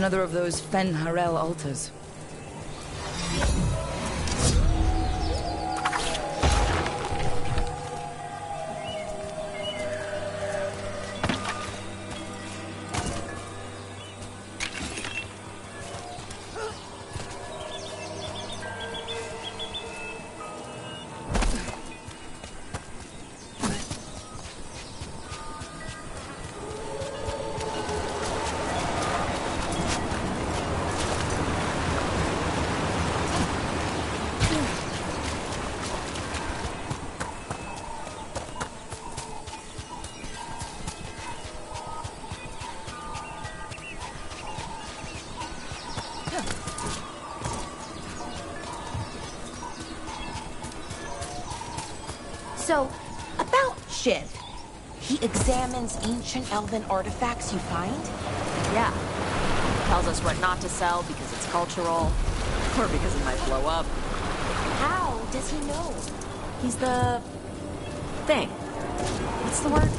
Another of those Fen Harel altars. So, about Shiv. He examines ancient elven artifacts you find? Yeah. Tells us what not to sell because it's cultural, or because it might blow up. How does he know? He's the... thing. What's the word?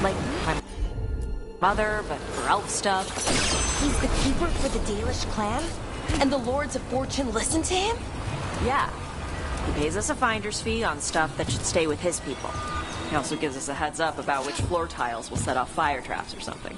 Like, my mother, but for elf stuff. He's the keeper for the Dalish clan? And the Lords of Fortune listen to him? Yeah. He pays us a finder's fee on stuff that should stay with his people. He also gives us a heads up about which floor tiles will set off fire traps or something.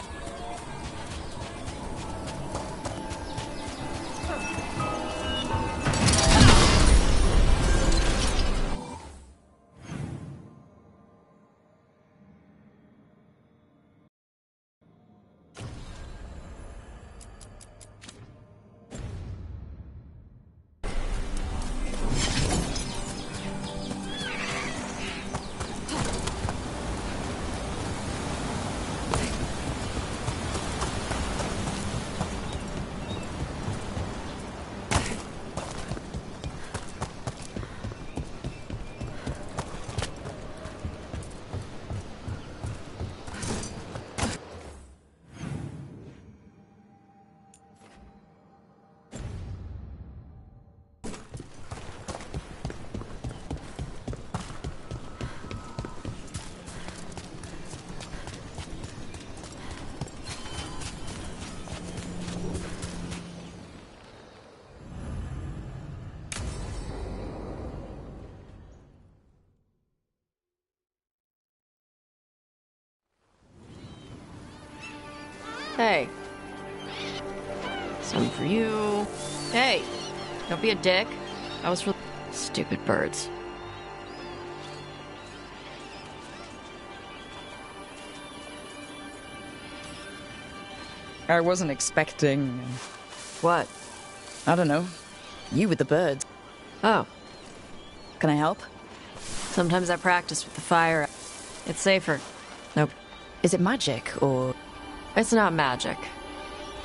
Hey. Some for you. Hey, don't be a dick. That was for stupid birds. I wasn't expecting... What? I don't know. You with the birds. Oh. Can I help? Sometimes I practice with the fire. It's safer. Nope. Is it magic, or...? It's not magic.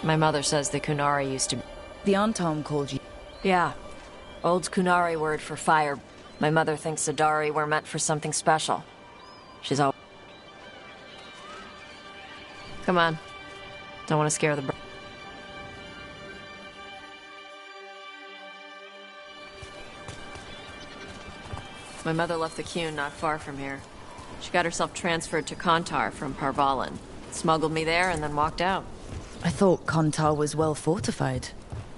My mother says the Kunari used to... The Antom called you... Yeah. Old Kunari word for fire. My mother thinks Adari were meant for something special. She's all... Come on. Don't want to scare the... My mother left the Qun not far from here. She got herself transferred to Kontar from Parvalan. Smuggled me there and then walked out. I thought Kontar was well fortified.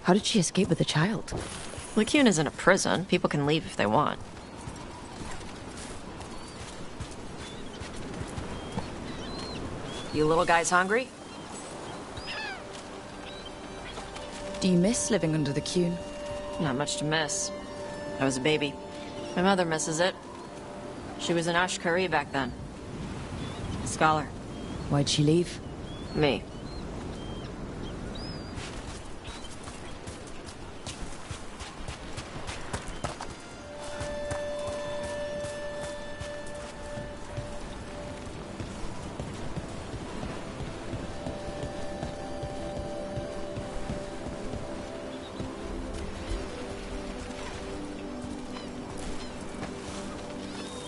How did she escape with a child? Qun isn't a prison. People can leave if they want. You little guys hungry? Do you miss living under the Qun? Not much to miss. I was a baby. My mother misses it. She was an Ashkari back then. A scholar. Why'd she leave? Me.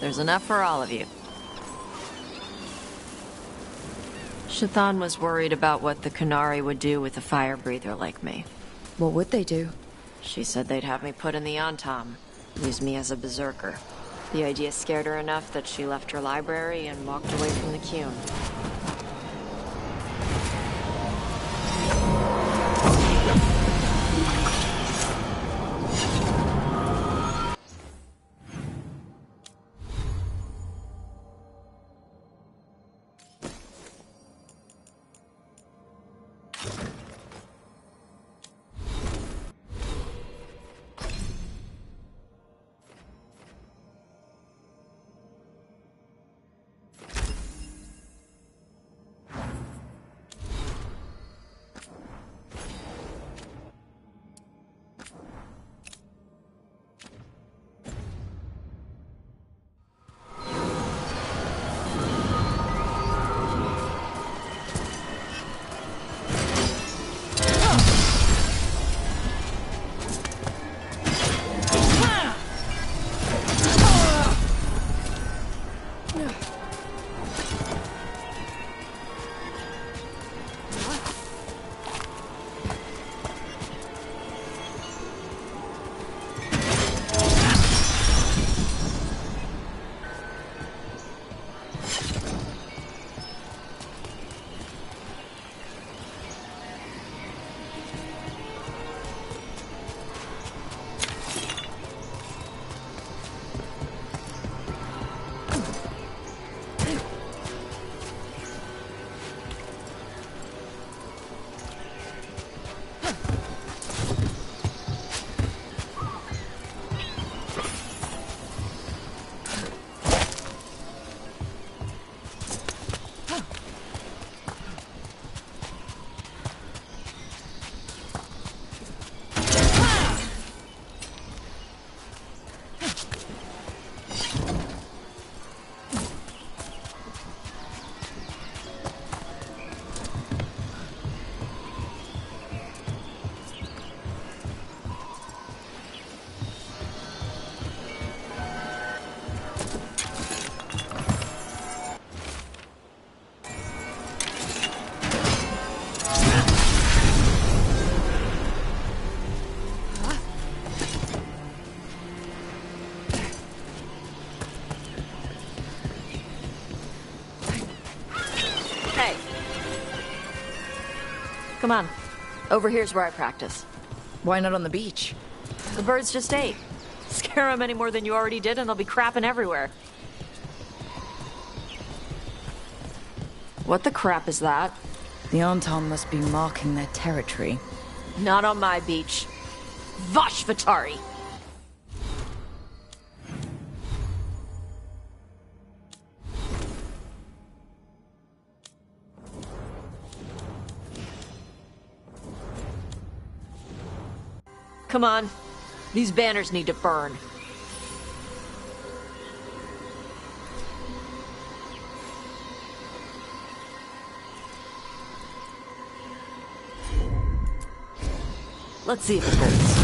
There's enough for all of you. Shathan was worried about what the Kunari would do with a fire breather like me. What would they do? She said they'd have me put in the Antom, use me as a berserker. The idea scared her enough that she left her library and walked away from the Qun. Come on. Over here's where I practice. Why not on the beach? The birds just ate. Scare them any more than you already did and they'll be crapping everywhere. What the crap is that? The Anton must be marking their territory. Not on my beach. Vash Vatari! Come on. These banners need to burn. Let's see if it holds.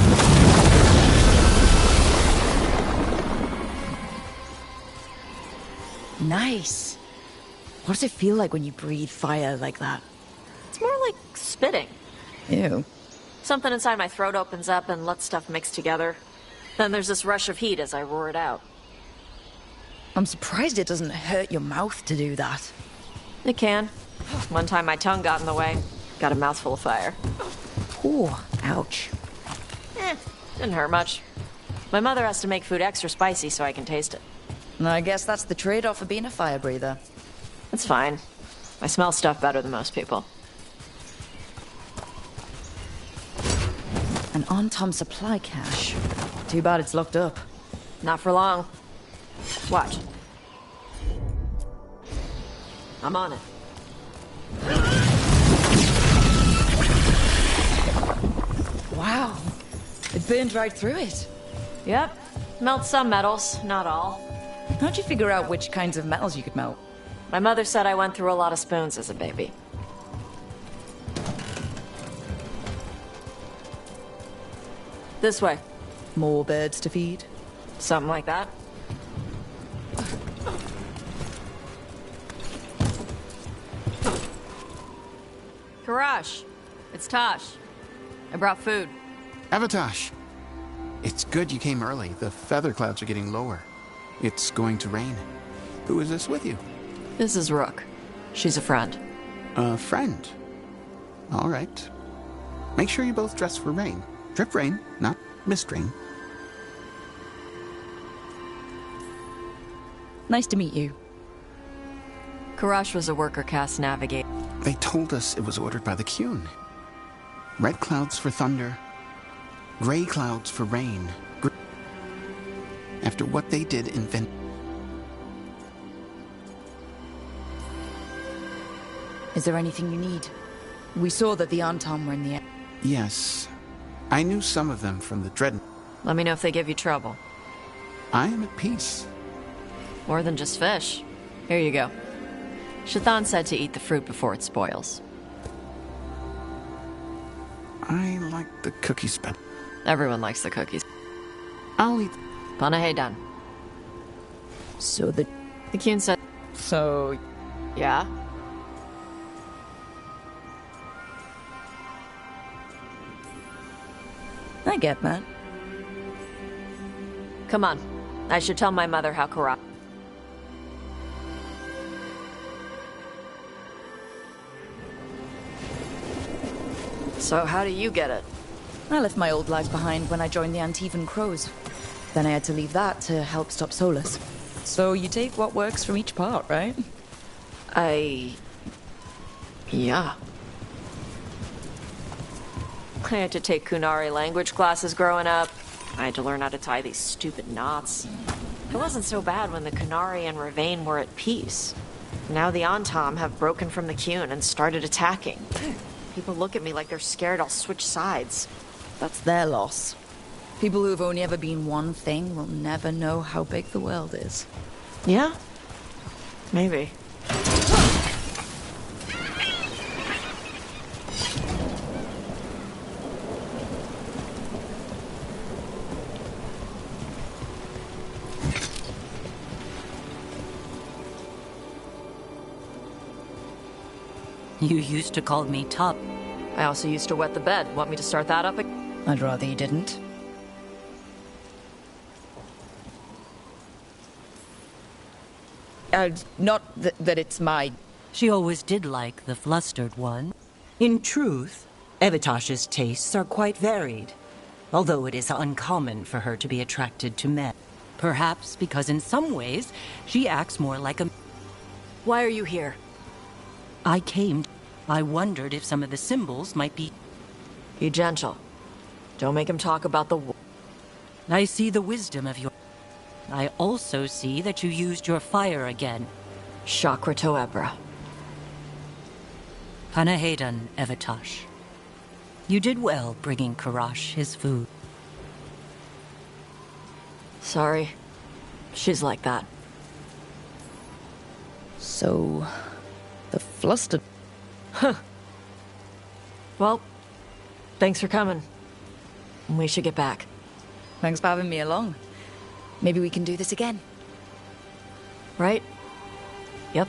Nice. What does it feel like when you breathe fire like that? It's more like spitting. Ew. Something inside my throat opens up and lets stuff mix together. Then there's this rush of heat as I roar it out. I'm surprised it doesn't hurt your mouth to do that. It can. One time my tongue got in the way. Got a mouthful of fire. Ooh, ouch. Didn't hurt much. My mother has to make food extra spicy so I can taste it. I guess that's the trade-off of being a fire breather. It's fine. I smell stuff better than most people. An on-Tom supply cache. Too bad it's locked up. Not for long. Watch. I'm on it. Wow. It burned right through it. Yep. Melt some metals, not all. How'd you figure out which kinds of metals you could melt? My mother said I went through a lot of spoons as a baby. This way. More birds to feed? Something like that. Karash, it's Tosh. I brought food. Avatosh, it's good you came early. The feather clouds are getting lower. It's going to rain. Who is this with you? This is Rook. She's a friend. A friend. All right. Make sure you both dress for rain. Drip rain, not mist rain. Nice to meet you. Karash was a worker caste navigator. They told us it was ordered by the Qun. Red clouds for thunder, gray clouds for rain. After what they did invent. Is there anything you need? We saw that the Anton were in the air. Yes. I knew some of them from the Dread. Let me know if they give you trouble. I am at peace. More than just fish. Here you go. Shathan said to eat the fruit before it spoils. I like the cookies better. Everyone likes the cookies. I'll eat. Panahedan. So the Qun said... So... Yeah? I get that. Come on. I should tell my mother how Karash... So how do you get it? I left my old life behind when I joined the Antivan Crows. Then I had to leave that to help stop Solus. So you take what works from each part, right? Yeah. I had to take Kunari language classes growing up. I had to learn how to tie these stupid knots. It wasn't so bad when the Kunari and Ravain were at peace. Now the Antom have broken from the Qun and started attacking. People look at me like they're scared I'll switch sides. That's their loss. People who've only ever been one thing will never know how big the world is. Yeah? Maybe. You used to call me Top. I also used to wet the bed. Want me to start that up again? I'd rather you didn't. Not that it's my... She always did like the flustered one. In truth, Evitash's tastes are quite varied, although it is uncommon for her to be attracted to men. Perhaps because in some ways, she acts more like a... Why are you here? I wondered if some of the symbols might be... Be gentle. Don't make him talk about the war. I see the wisdom of your... I also see that you used your fire again. Chakra Toebra. Panahedan, Evitash. You did well bringing Karash his food. Sorry. She's like that. So, the flustered... Well, thanks for coming. We should get back. Thanks for having me along. Maybe we can do this again. Right? Yep.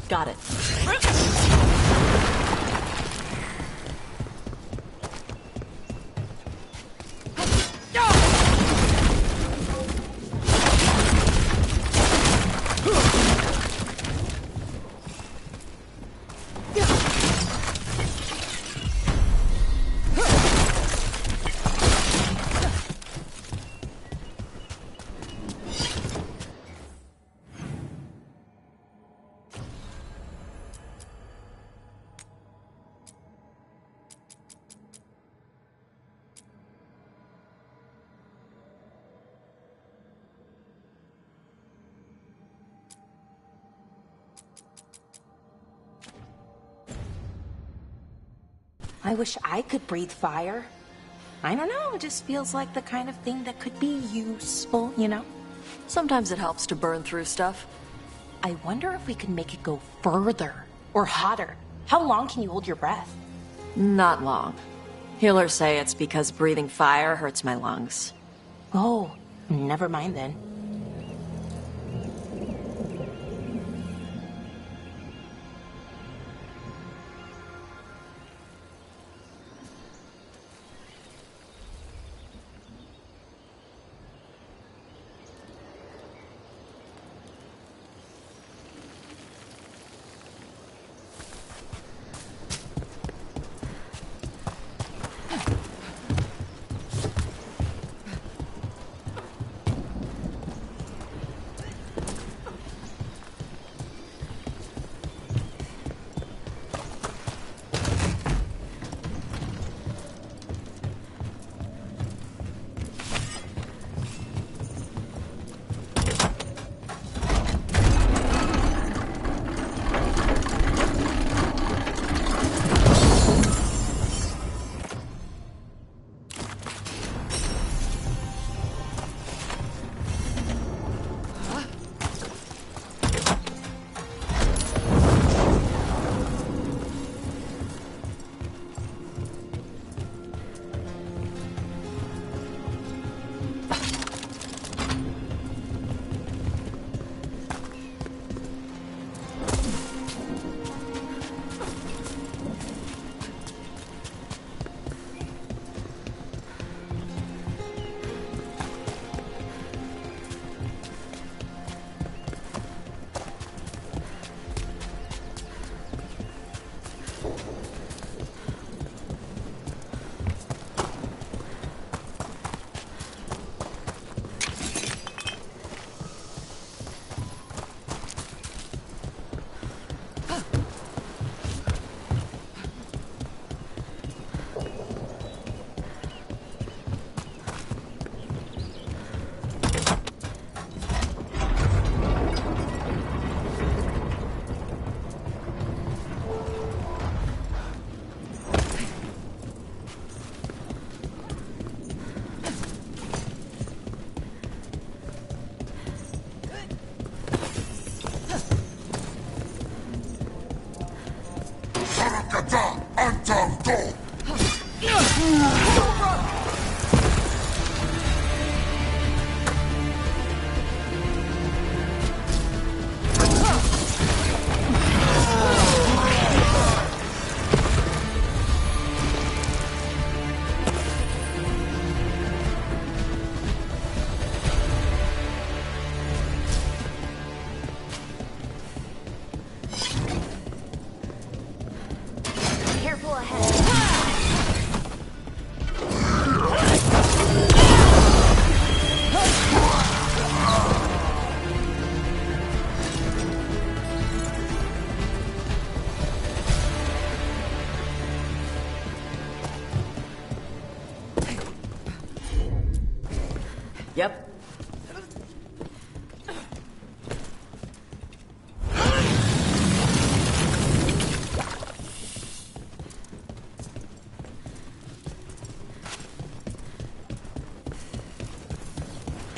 Got it. I wish I could breathe fire. I don't know, it just feels like the kind of thing that could be useful, you know? Sometimes it helps to burn through stuff. I wonder if we can make it go further or hotter. How long can you hold your breath? Not long. Healers say it's because breathing fire hurts my lungs. Oh, never mind then.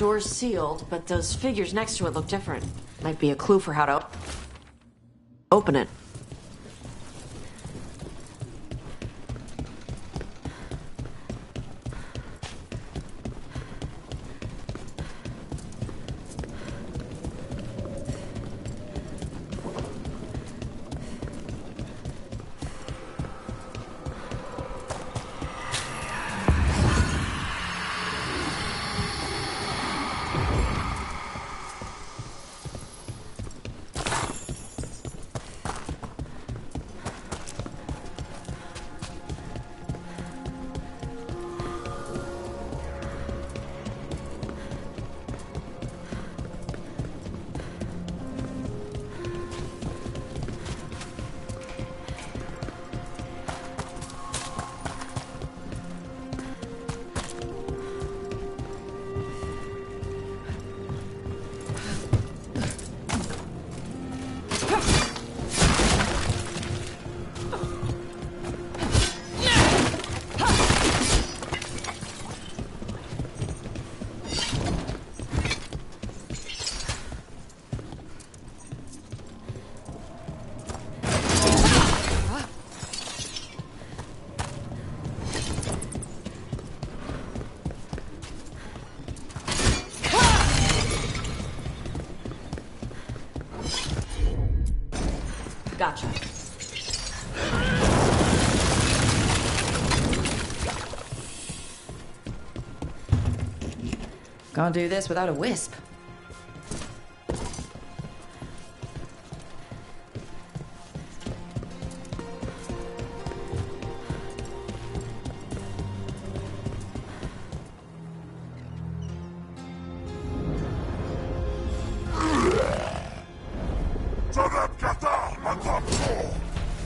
Door's sealed, but those figures next to it look different. Might be a clue for how to open it. Gotcha. Can't do this without a wisp.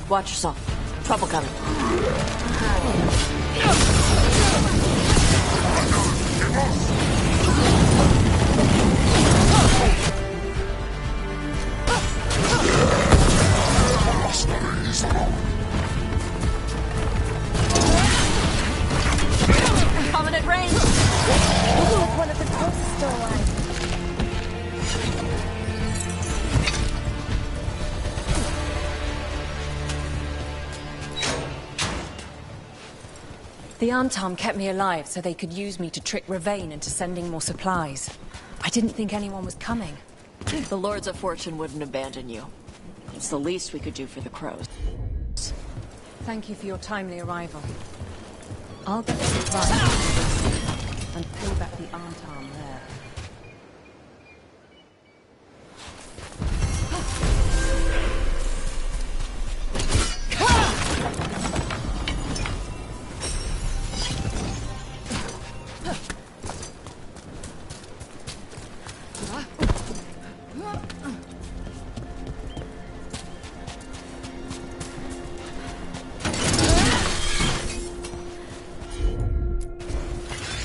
Watch yourself. Trouble coming. Coming at range. Ooh, one of the ghosts is still alive. The Antom kept me alive so they could use me to trick Ravain into sending more supplies. I didn't think anyone was coming. The Lords of Fortune wouldn't abandon you. It's the least we could do for the crows. Thank you for your timely arrival. I'll get the supplies and pay back the Antom there.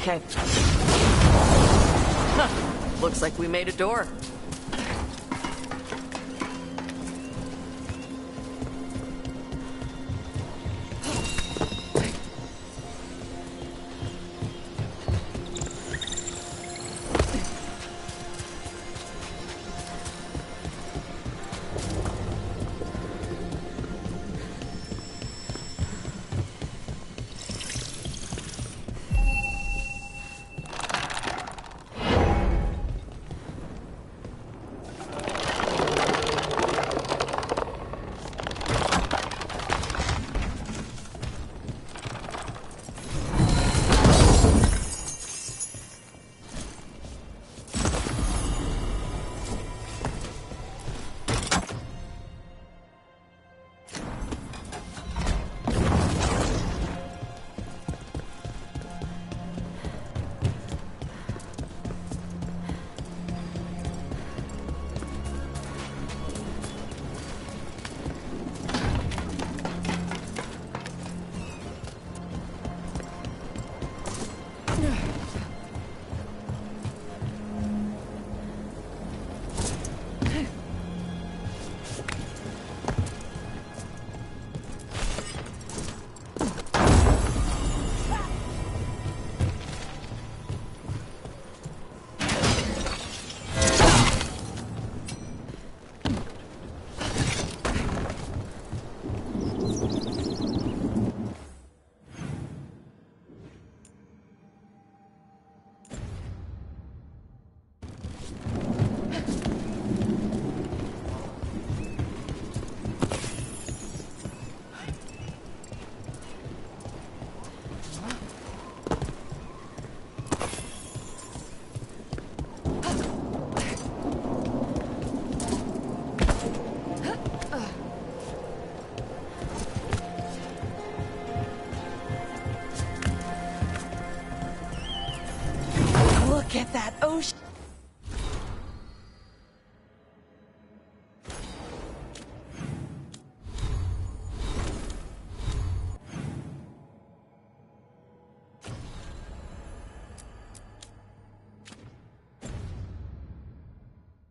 Okay. Looks like we made a door.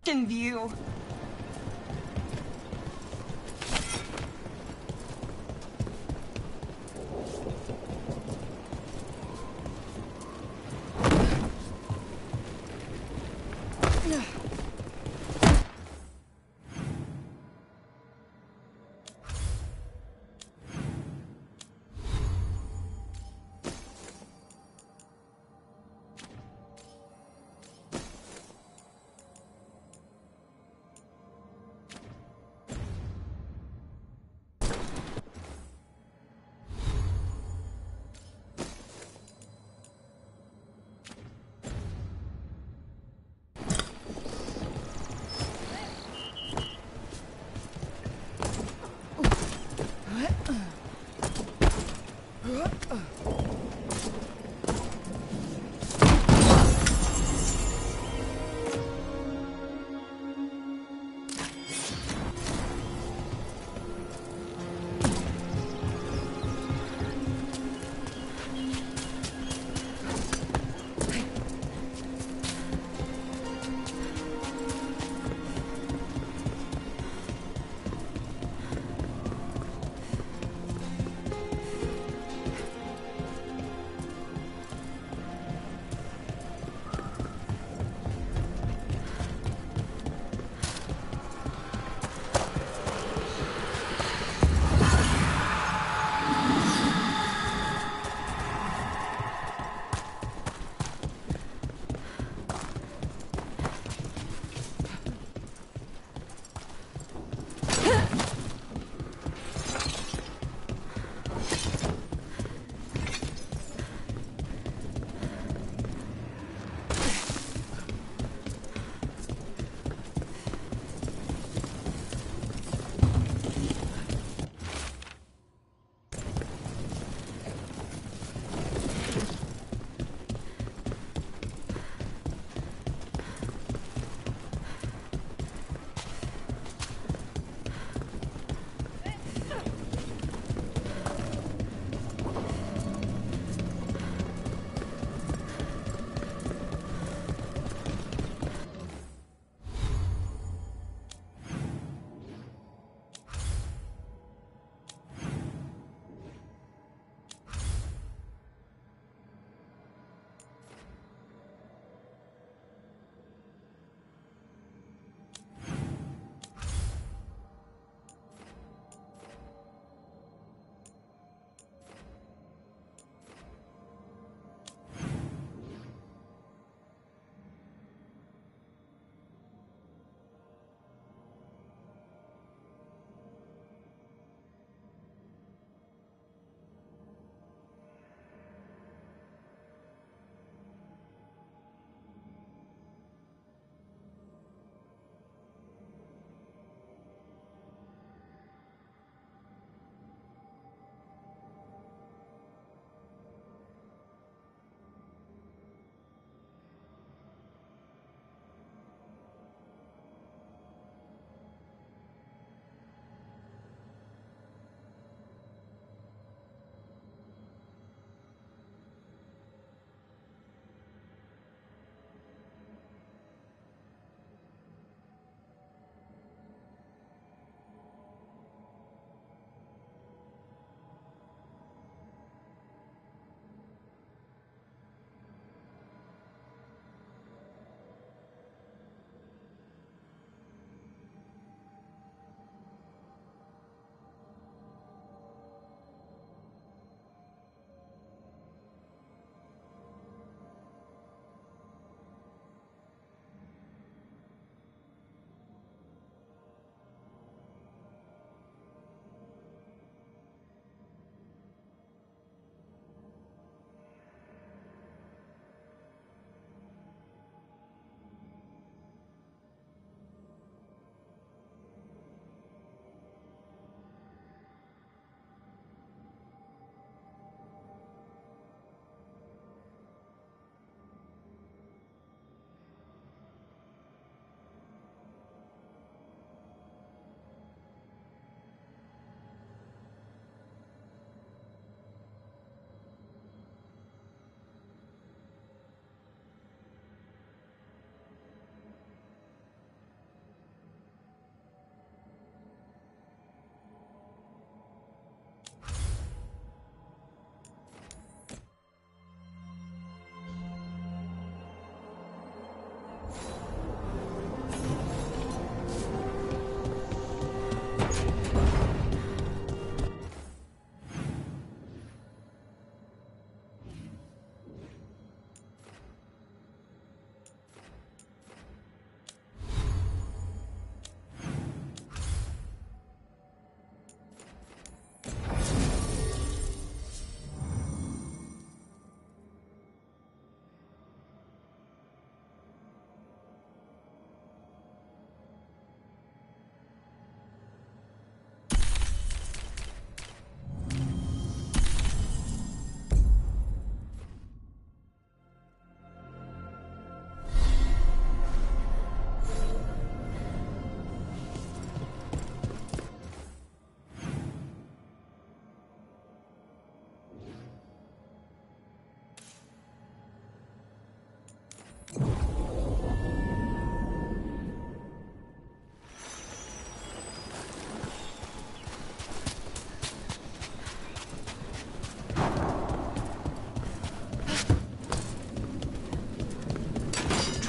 frickin' view.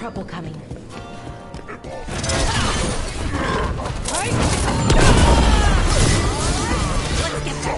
trouble coming. Let's get that.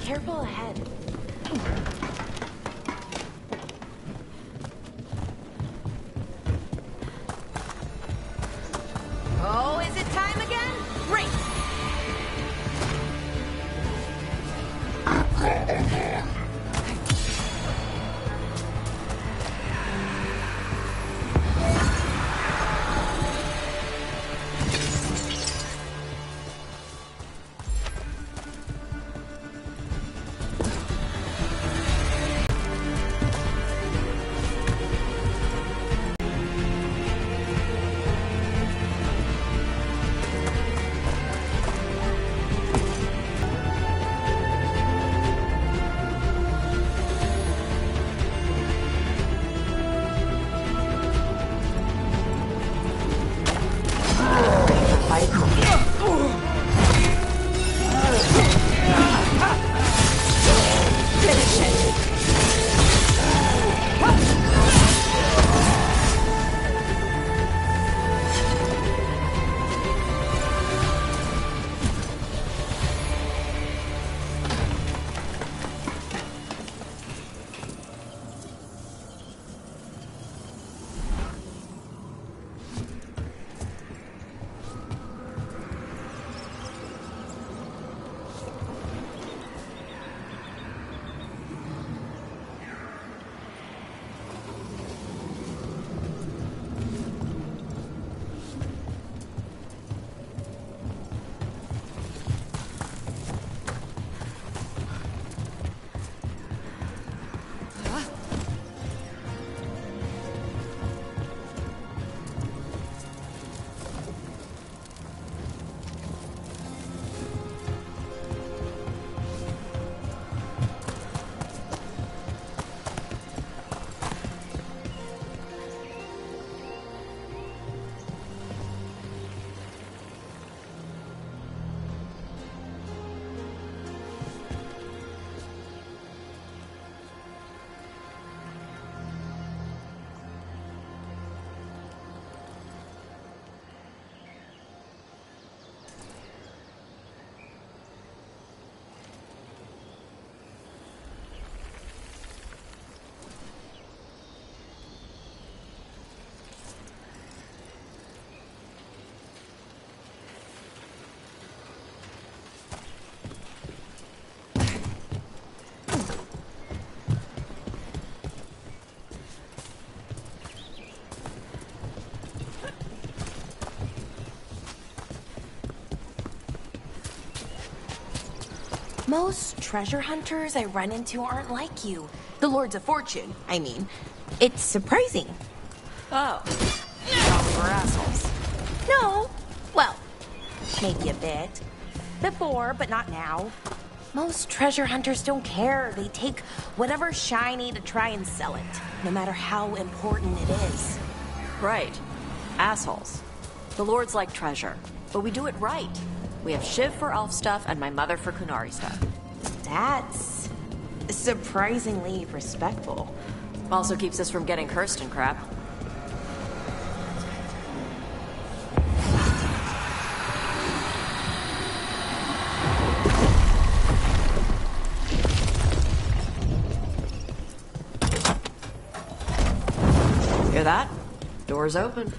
Careful ahead. Oh, is it time again? Race! Most treasure hunters I run into aren't like you. The Lords of Fortune, I mean. It's surprising. Oh. You thought we were assholes. No. Well, maybe a bit. Before, but not now. Most treasure hunters don't care. They take whatever's shiny to try and sell it, no matter how important it is. Right. Assholes. The Lords like treasure, but we do it right. We have Shiv for elf stuff and my mother for Kunari stuff. That's surprisingly respectful. Also keeps us from getting cursed and crap. Hear that? Door's open.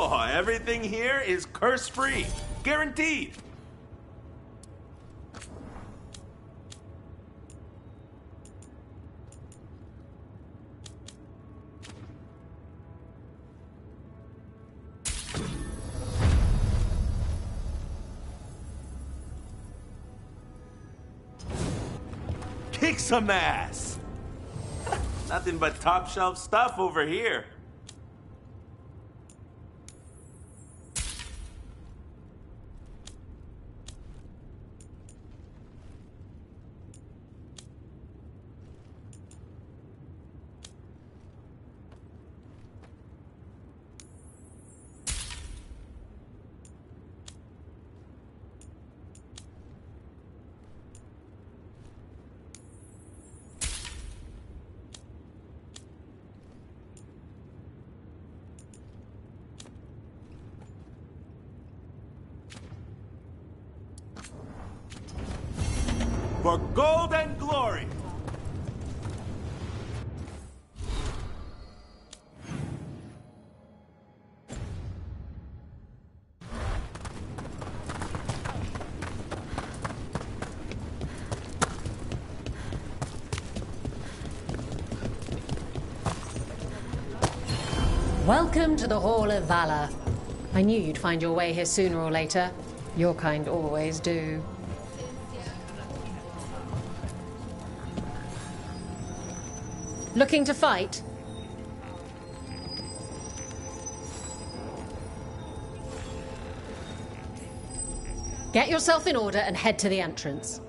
Oh, everything here is curse-free. Guaranteed. Kick some ass! Nothing but top-shelf stuff over here. For gold and glory! Welcome to the Hall of Valor. I knew you'd find your way here sooner or later. Your kind always do. Looking to fight? Get yourself in order and head to the entrance.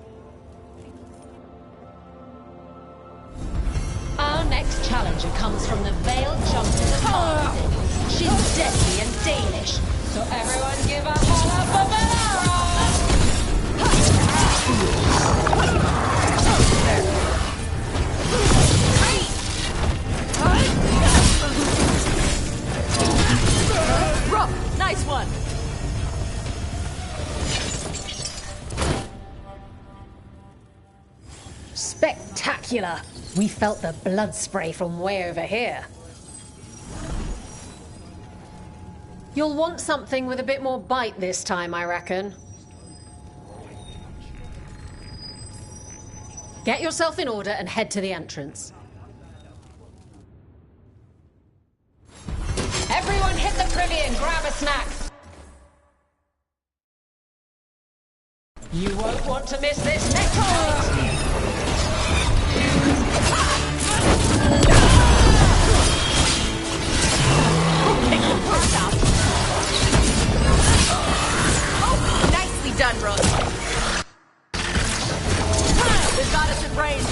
Our next challenger comes from the Veilguard of She's deadly and Danish, so everyone give a holler for Veilguard! Rough! Nice one! Spectacular! We felt the blood spray from way over here. You'll want something with a bit more bite this time, I reckon. Get yourself in order and head to the entrance. Everyone hit the privy and grab a snack. You won't want to miss this next fight. Oh, nicely done, Rose. They've got us at range.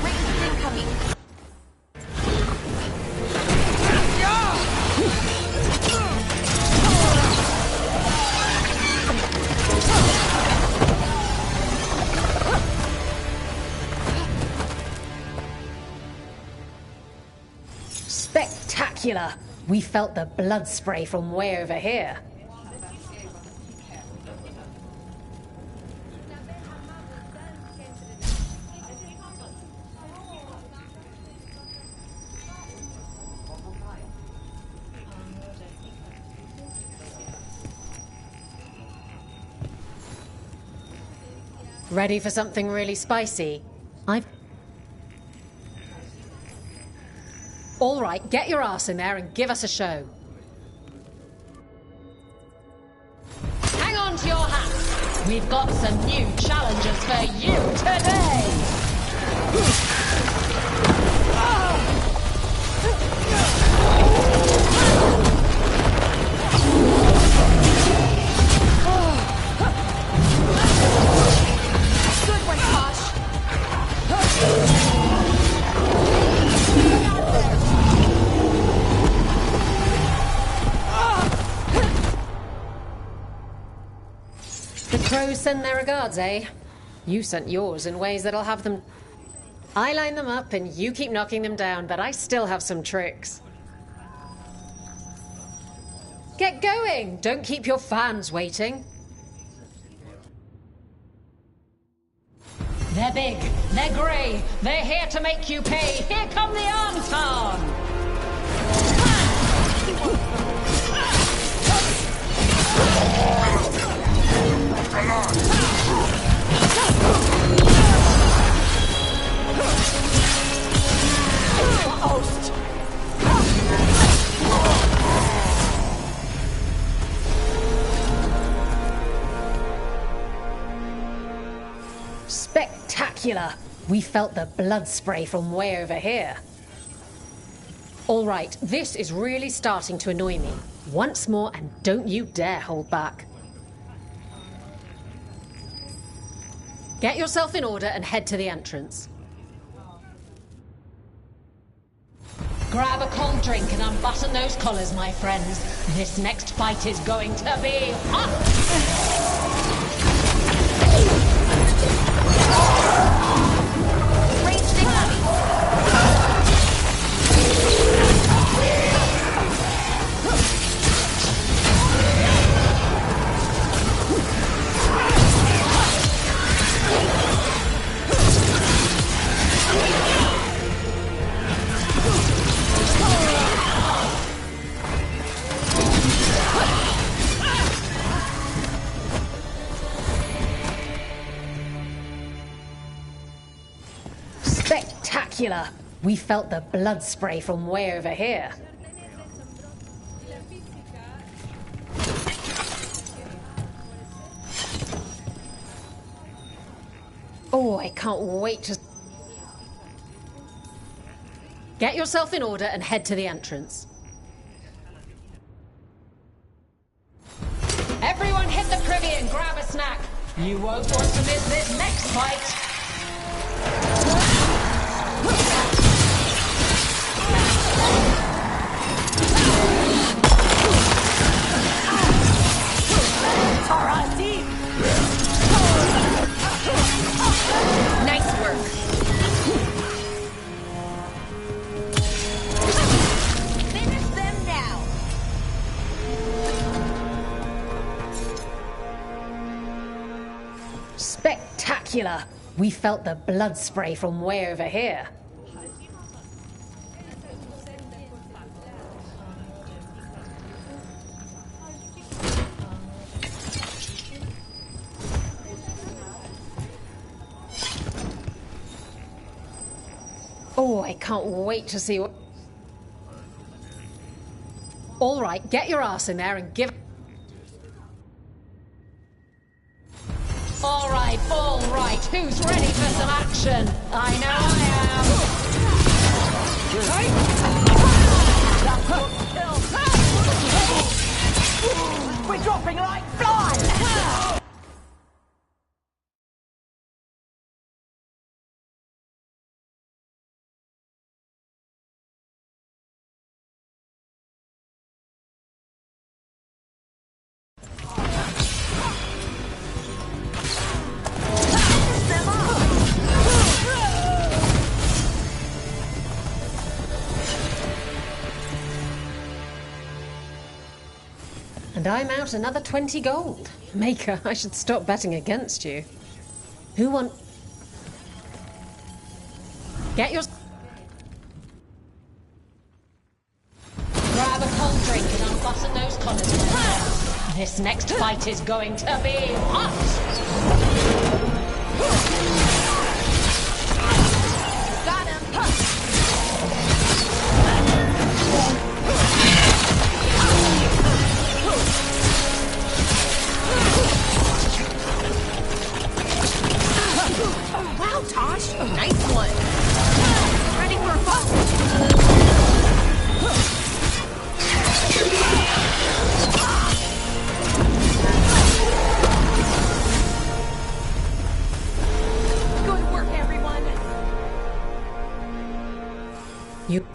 Rings incoming. Spectacular! We felt the blood spray from way over here. Ready for something really spicy? All right, get your ass in there and give us a show. Hang on to your hats. We've got some new challenges for you today. Good one, Tosh. The crows send their regards, eh? You sent yours in ways that'll have them... I line them up and you keep knocking them down, but I still have some tricks. Get going! Don't keep your fans waiting. They're big, they're grey, they're here to make you pay. Here come the Armton! Spectacular! We felt the blood spray from way over here. All right, this is really starting to annoy me. Once more, and don't you dare hold back. Get yourself in order and head to the entrance. Grab a cold drink and unbutton those collars, my friends. This next fight is going to be hot! Spectacular! We felt the blood spray from way over here. Oh, I can't wait to... Get yourself in order and head to the entrance. Everyone hit the privy and grab a snack. You won't want to miss this next fight. Nice work. Finish them now. Spectacular! We felt the blood spray from way over here. Oh, I can't wait to see what... All right, get your ass in there and give... All right, who's ready for some action? I know I am. We're dropping like flies. And I'm out another 20 gold. Maker, I should stop betting against you. Who want... Get your... Grab a cold drink and unbutton those collars, my friend. This next fight is going to be hot! Got him! Wow, Tosh! Nice one! Ready for a fight! Good work, everyone! You...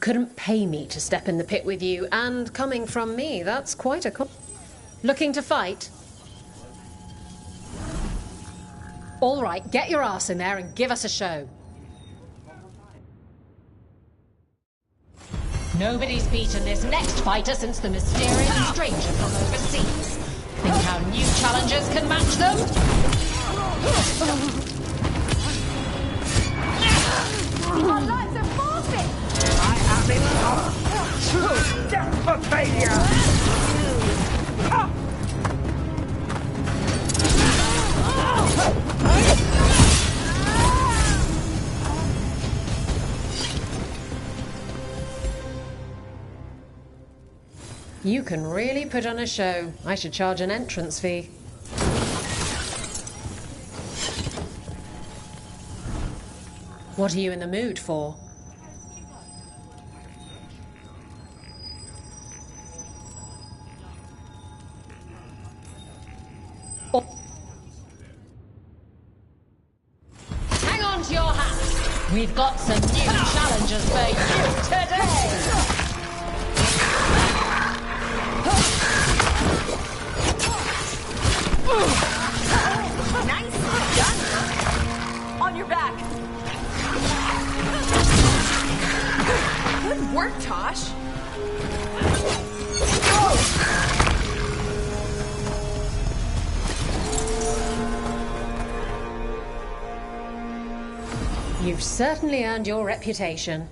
Couldn't pay me to step in the pit with you, and coming from me, that's quite a... Looking to fight? All right, get your ass in there and give us a show. Nobody's beaten this next fighter since the mysterious stranger from overseas. Think how new challengers can match them? Our lives are forfeit! I have it all. Death for failure! You can really put on a show. I should charge an entrance fee. What are you in the mood for? Oh. Hang on to your hats! We've got some new challenges for you today! Nicely done! On your back! Good work, Tosh! You've certainly earned your reputation.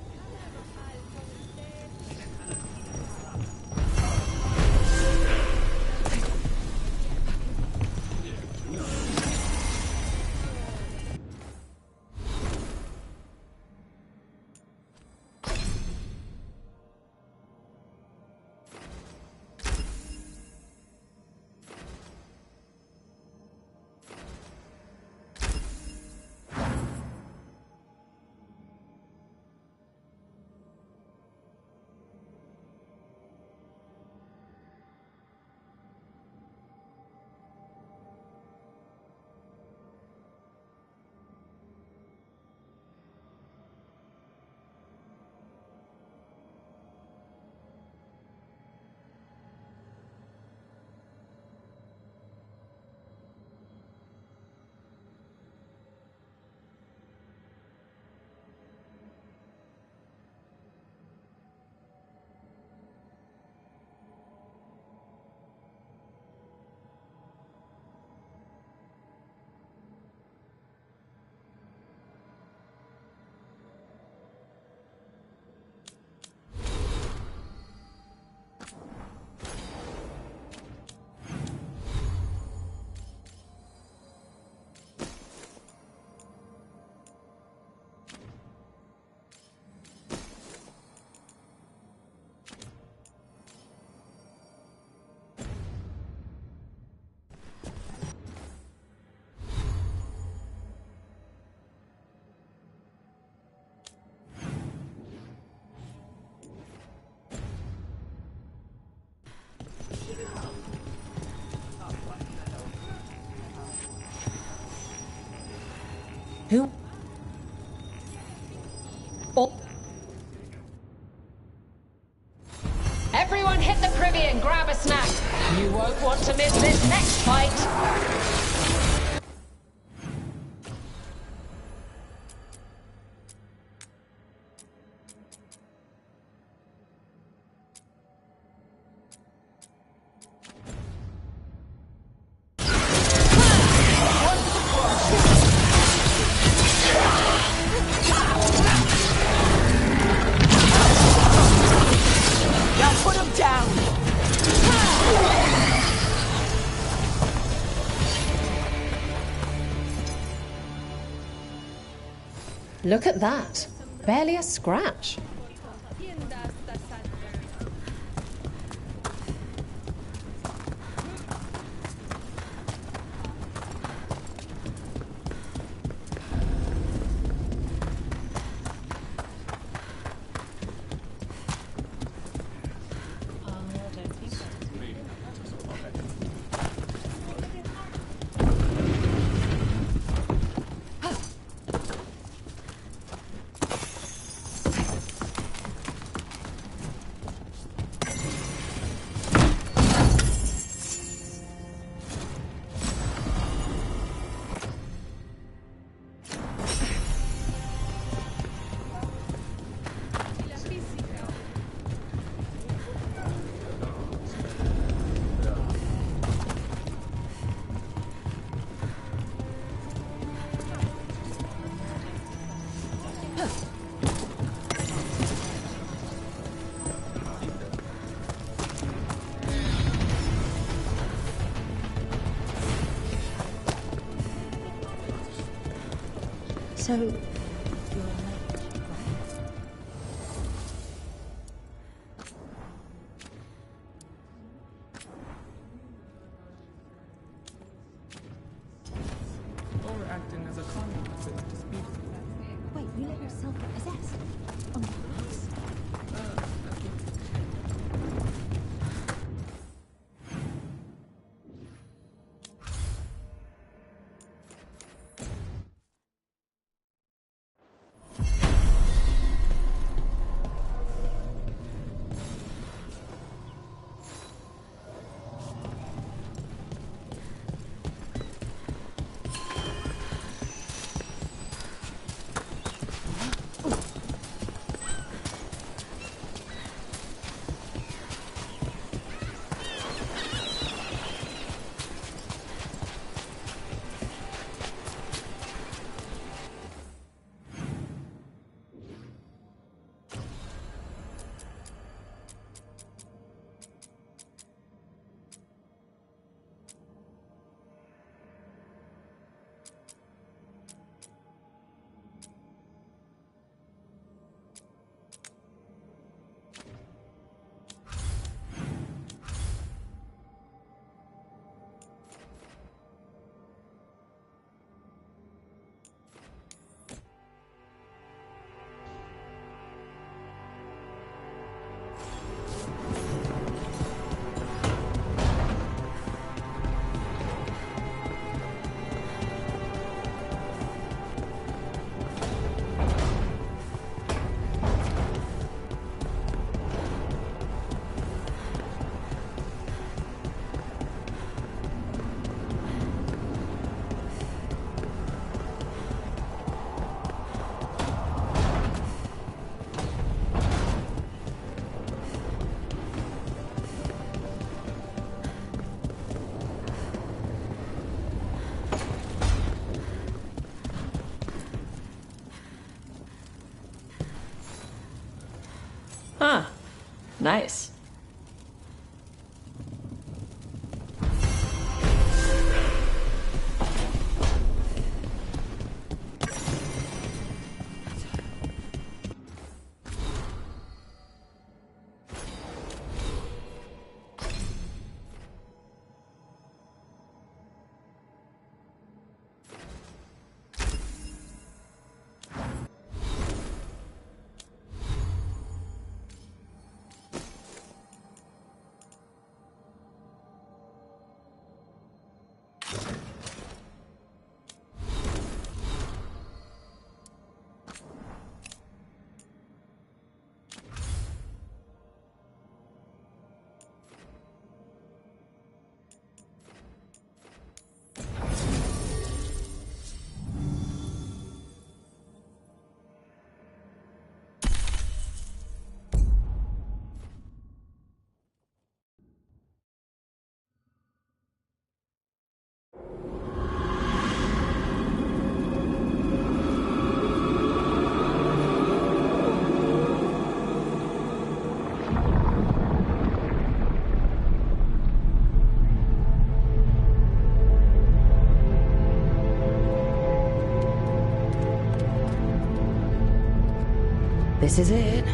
Who? Oh. Everyone hit the privy and grab a snack. You won't want to miss this next fight. Look at that. Barely a scratch. So, you're late, Or acting as a conduit to dispute. Wait, you let yourself get possessed? On the bus? Huh. Nice. This is it.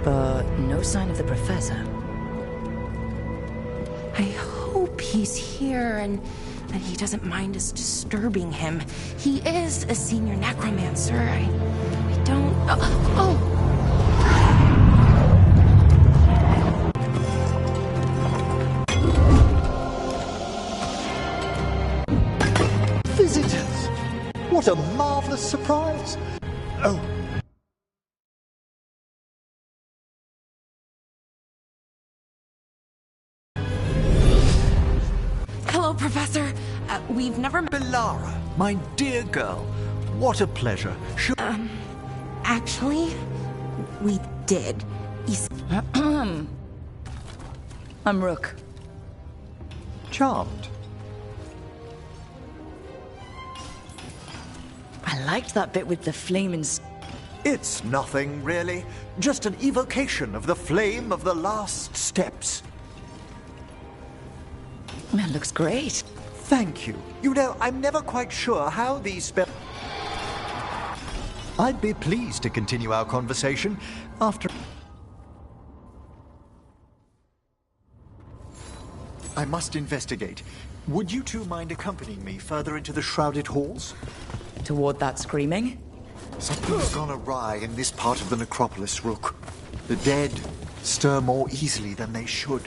But no sign of the professor. I hope he's here and that he doesn't mind us disturbing him. He is a senior necromancer. I don't... Oh! Visitors! What a marvelous surprise! Oh. Hello, Professor. We've never met... Belara, my dear girl. What a pleasure. Actually, we did. I'm Rook. Charmed. I liked that bit with the flaming... It's nothing, really. Just an evocation of the flame of the last steps. That looks great. Thank you. You know, I'm never quite sure how these spells... I'd be pleased to continue our conversation after... I must investigate. Would you two mind accompanying me further into the shrouded halls? Toward that screaming? Something's gone awry in this part of the necropolis, Rook. The dead stir more easily than they should.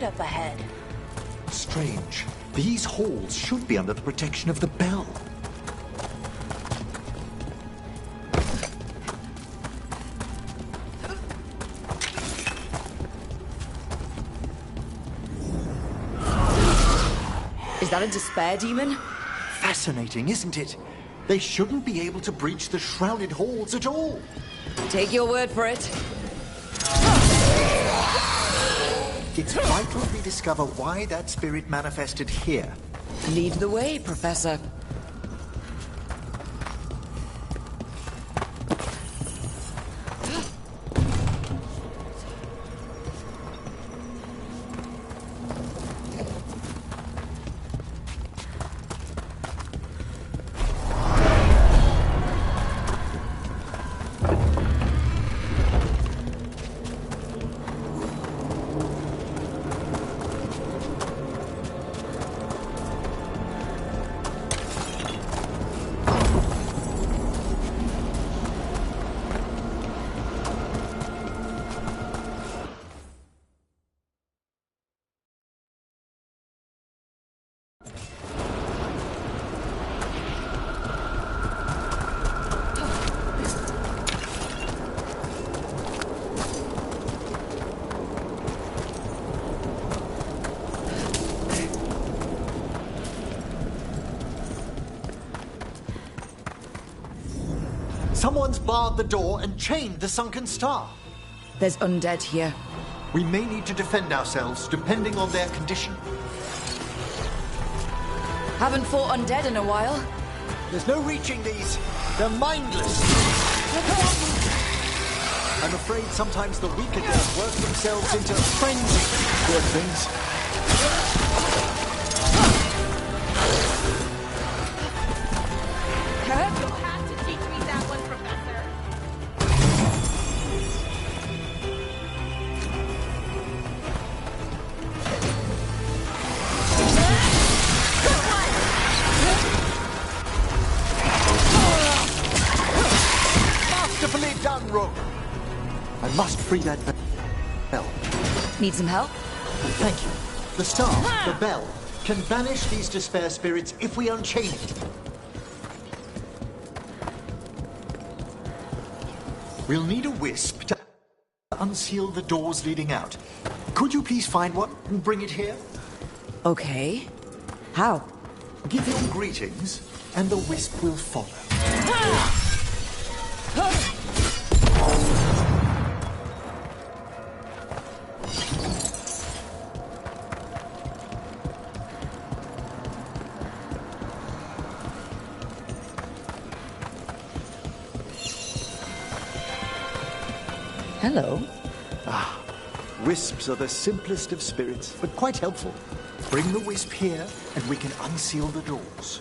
Up ahead. Strange. These halls should be under the protection of the bell. Is that a despair demon? Fascinating, isn't it? They shouldn't be able to breach the shrouded halls at all. Take your word for it. It's vital we discover why that spirit manifested here. Lead the way, Professor. Someone's barred the door and chained the sunken star. There's undead here. We may need to defend ourselves, depending on their condition. Haven't fought undead in a while. There's no reaching these. They're mindless. I'm afraid sometimes the weaker dead work themselves into frenzy. Poor things. You'll have to teach me that one, Professor. Masterfully done, Rook. I must free that bell. Need some help? Thank you. The star, the bell, can banish these despair spirits if we unchain it. We'll need a wisp to unseal the doors leading out. Could you please find one and bring it here? Okay. How? Give your greetings, and the wisp will follow. Hello. Wisps are the simplest of spirits, but quite helpful. Bring the wisp here, and we can unseal the doors.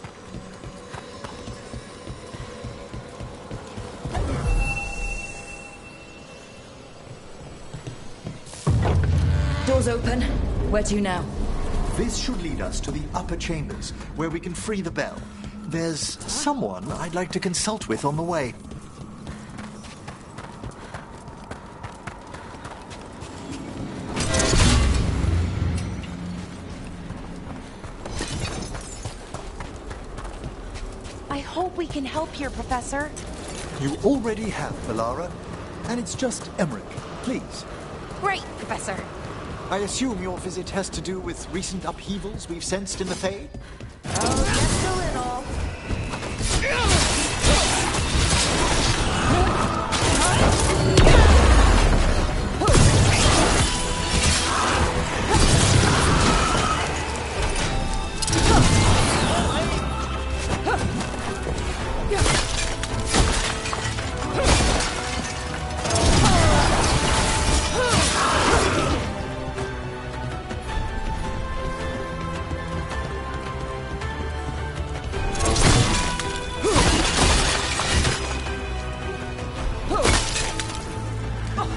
Doors open. Where to now? This should lead us to the upper chambers, where we can free the bell. There's someone I'd like to consult with on the way. I hope we can help here, Professor. You already have, Valara. And it's just Emmerich. Please. Great, Professor. I assume your visit has to do with recent upheavals we've sensed in the Fae? Oh, just a little.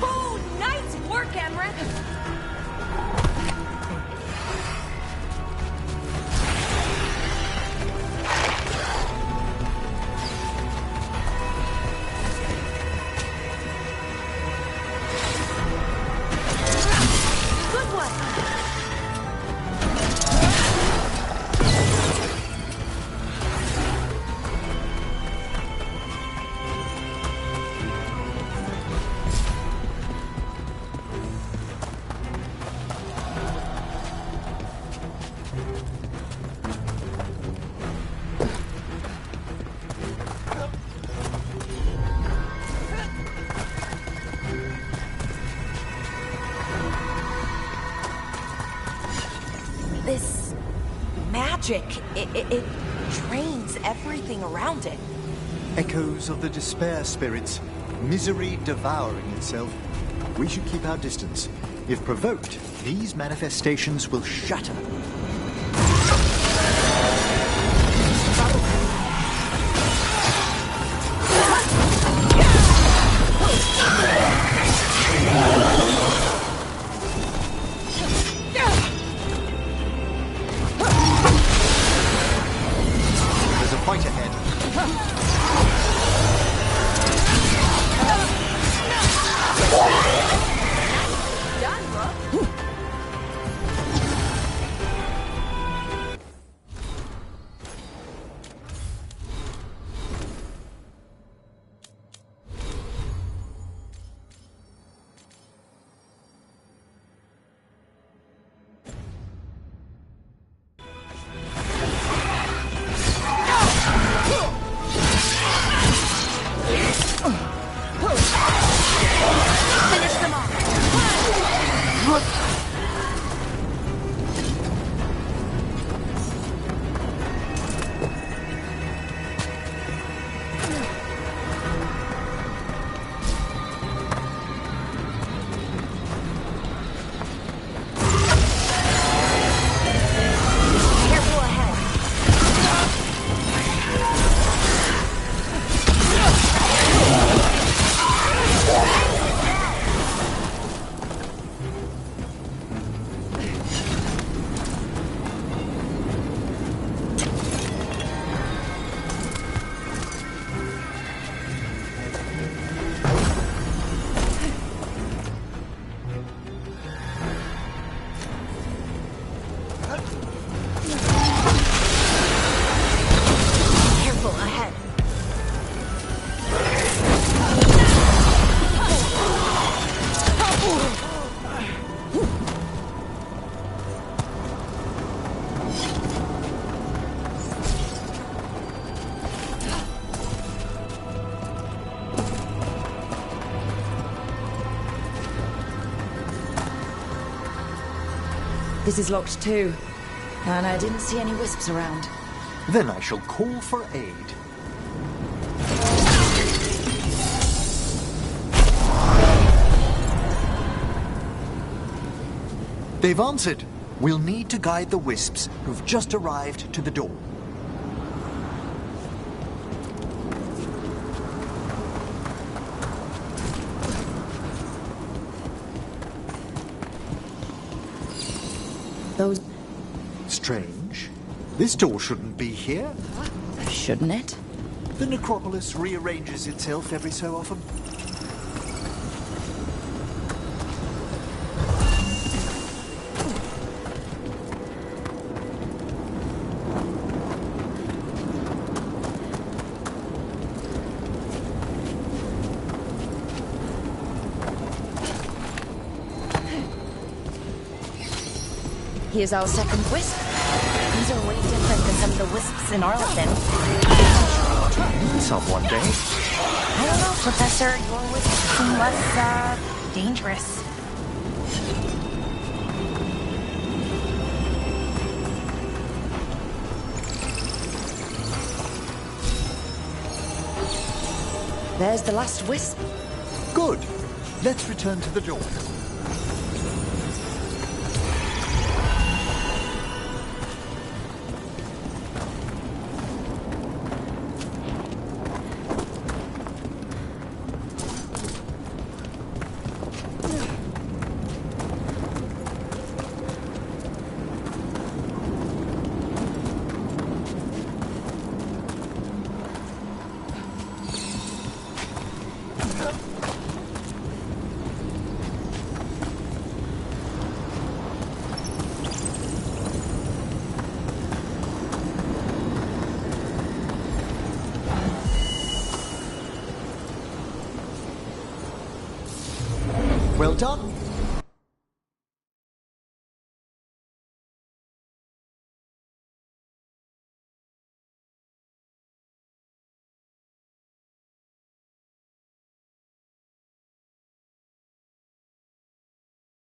Oh, nice work, Emmerich. Good one. This magic, it drains everything around it. Echoes of the despair spirits, misery devouring itself. We should keep our distance. If provoked, these manifestations will shatter. There's a fight ahead. Done, Rook. This is locked too. And I didn't see any wisps around. Then I shall call for aid. They've answered. We'll need to guide the wisps who've just arrived to the door. Those... Strange. This door shouldn't be here. Shouldn't it? The necropolis rearranges itself every so often. Here's our second wisp. These are way different than some of the wisps in Arlington. Some one day. I don't know, Professor. Your wisps seem less, dangerous. There's the last wisp. Good. Let's return to the door. Well done.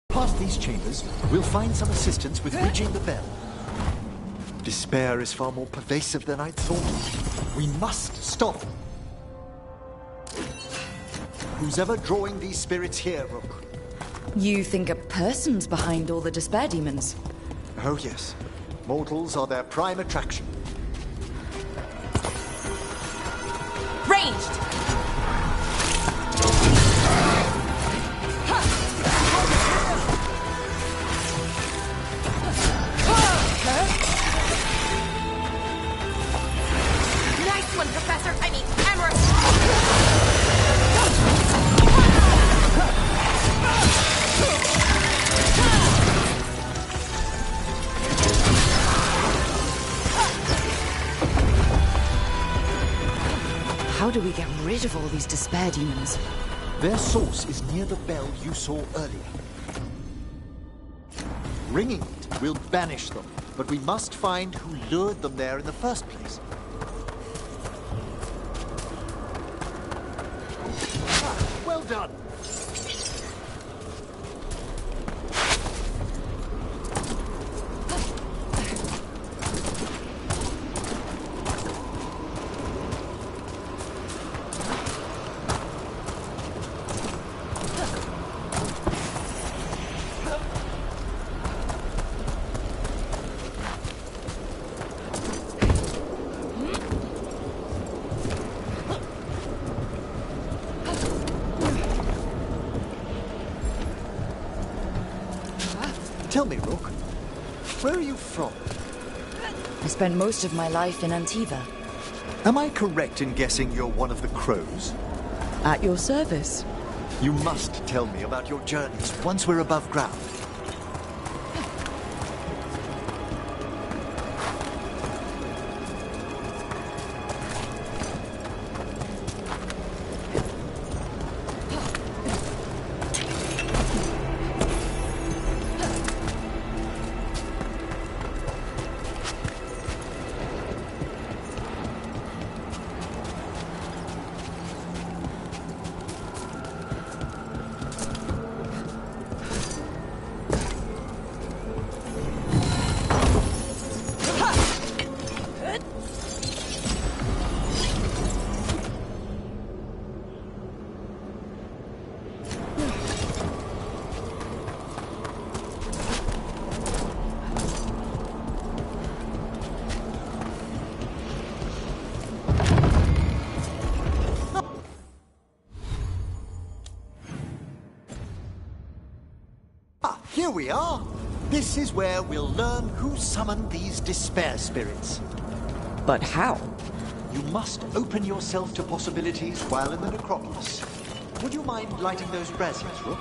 Past these chambers, we'll find some assistance with reaching the bell. Despair is far more pervasive than I'd thought. We must stop. Who's ever drawing these spirits here, Rook? You think a person's behind all the despair demons? Oh, yes. Mortals are their prime attraction. Ranged! Nice one, Professor! I mean, Emerald! How do we get rid of all these despair demons? Their source is near the bell you saw earlier. Ringing it will banish them, but we must find who lured them there in the first place. Well done! Tell me, Rook, where are you from? I spent most of my life in Antiva. Am I correct in guessing you're one of the crows? At your service. You must tell me about your journeys once we're above ground. we are. This is where we'll learn who summoned these despair spirits. But how? You must open yourself to possibilities while in the necropolis. Would you mind lighting those braziers, Rook?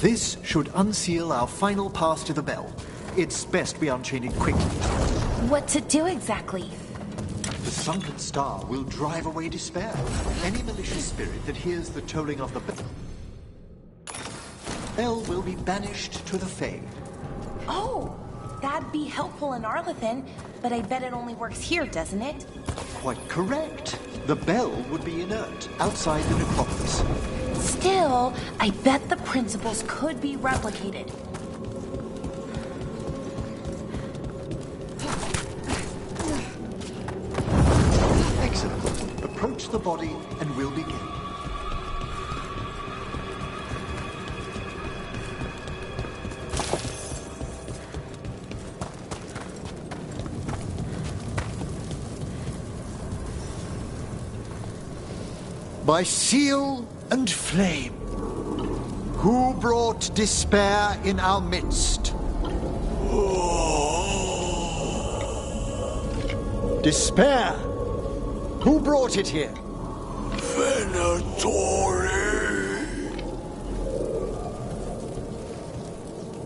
This should unseal our final pass to the bell. It's best we unchain it quickly. What to do exactly? The sunken star will drive away despair. Any malicious spirit that hears the tolling of the bell will be banished to the Fade. Oh, that'd be helpful in Arlethan, but I bet it only works here, doesn't it? Quite correct. The bell would be inert outside the necropolis. Still, I bet the principles could be replicated. Excellent. Approach the body and we'll begin. By seal and flame, who brought despair in our midst? Despair! Who brought it here? Venatori!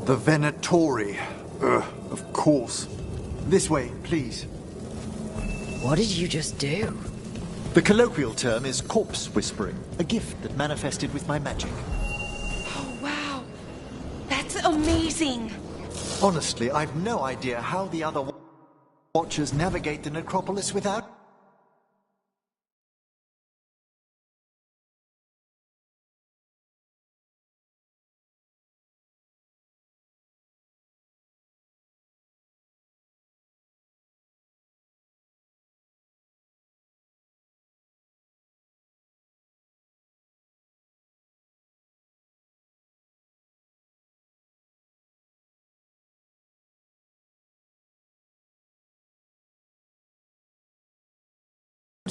The Venatori. Of course. This way, please. What did you just do? The colloquial term is corpse whispering, a gift that manifested with my magic. Oh, wow. That's amazing. Honestly, I've no idea how the other Watchers navigate the necropolis without...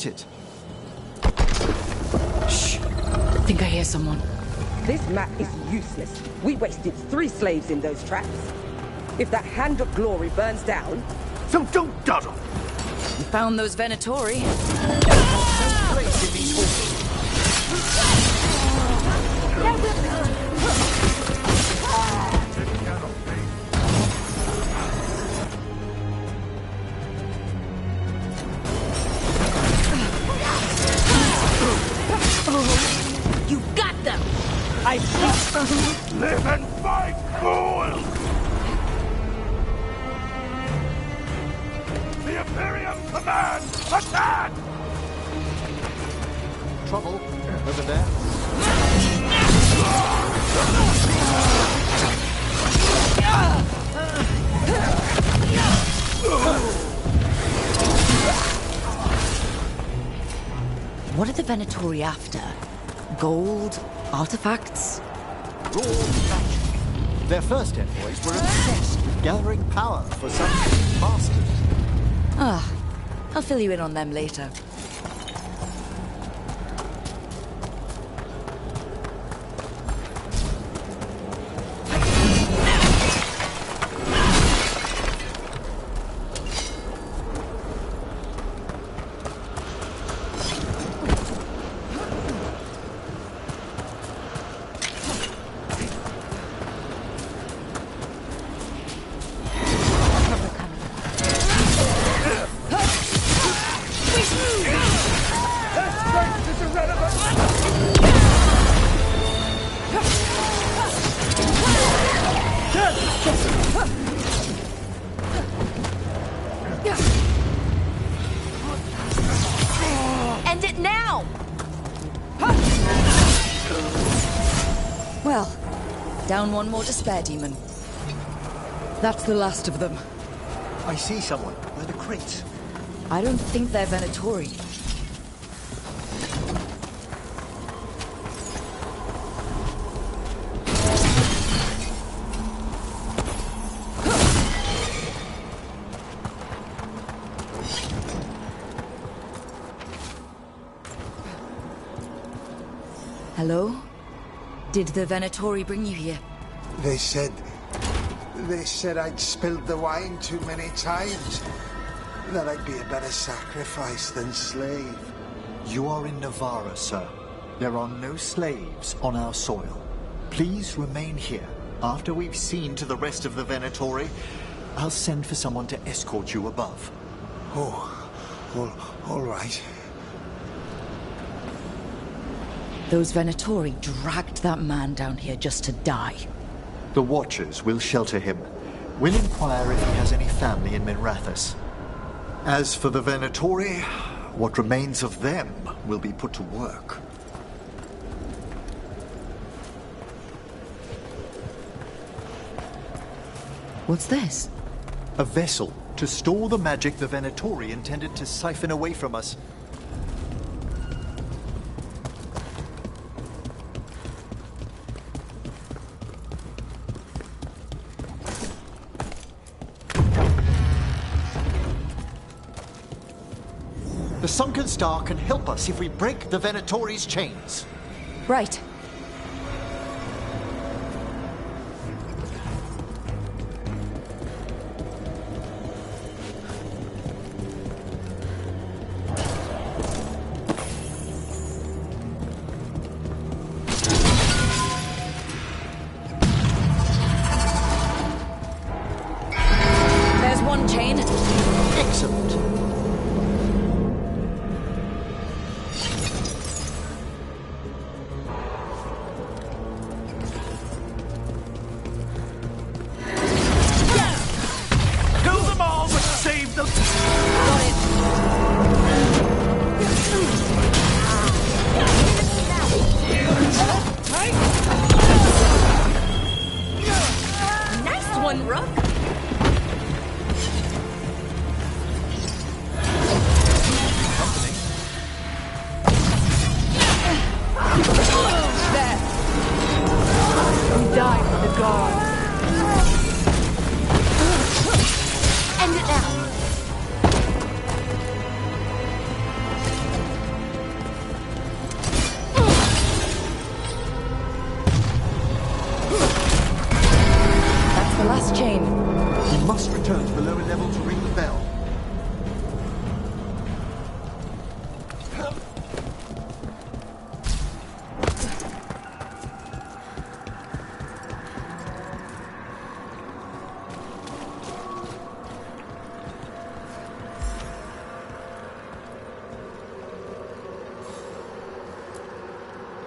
it. Shh. Think I hear someone. This map is useless. We wasted 3 slaves in those traps. If that Hand of Glory burns down... So don't dawdle! You found those Venatori. No place in these horses. You got them! Live and fight, fool! The Imperium commands attack! Trouble over there. What are the Venatori after? Gold? Artifacts? Raw magic. Their first envoys were obsessed with gathering power for some masters. Ah, I'll fill you in on them later. End it now! Well, down one more despair demon. That's the last of them. I see someone by the crates. I don't think they're Venatori. Hello? Did the Venatori bring you here? They said I'd spilled the wine too many times. That I'd be a better sacrifice than slave. You are in Navarra, sir. There are no slaves on our soil. Please remain here. After we've seen to the rest of the Venatori, I'll send for someone to escort you above. All right. Those Venatori dragged that man down here just to die. The Watchers will shelter him. We'll inquire if he has any family in Minrathous. As for the Venatori, what remains of them will be put to work. What's this? A vessel to store the magic the Venatori intended to siphon away from us. The sunken star can help us if we break the Venatori's chains. Right. There's one chain. Excellent.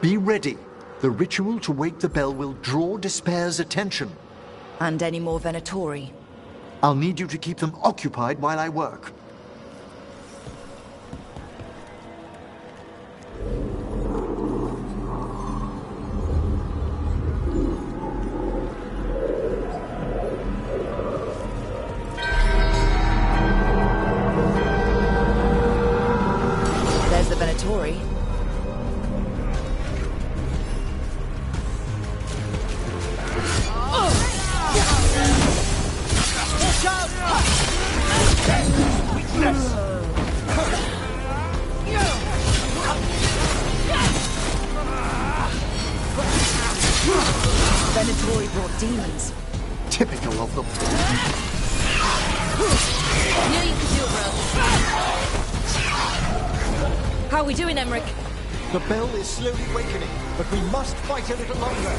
Be ready. The ritual to wake the bell will draw Despair's attention. And any more Venatori? I'll need you to keep them occupied while I work. There's the Venatori. Venatori brought demons. Typical of them. Knew you could do it, bro. How are we doing, Emmerich? The bell is slowly wakening, but we must fight a little longer.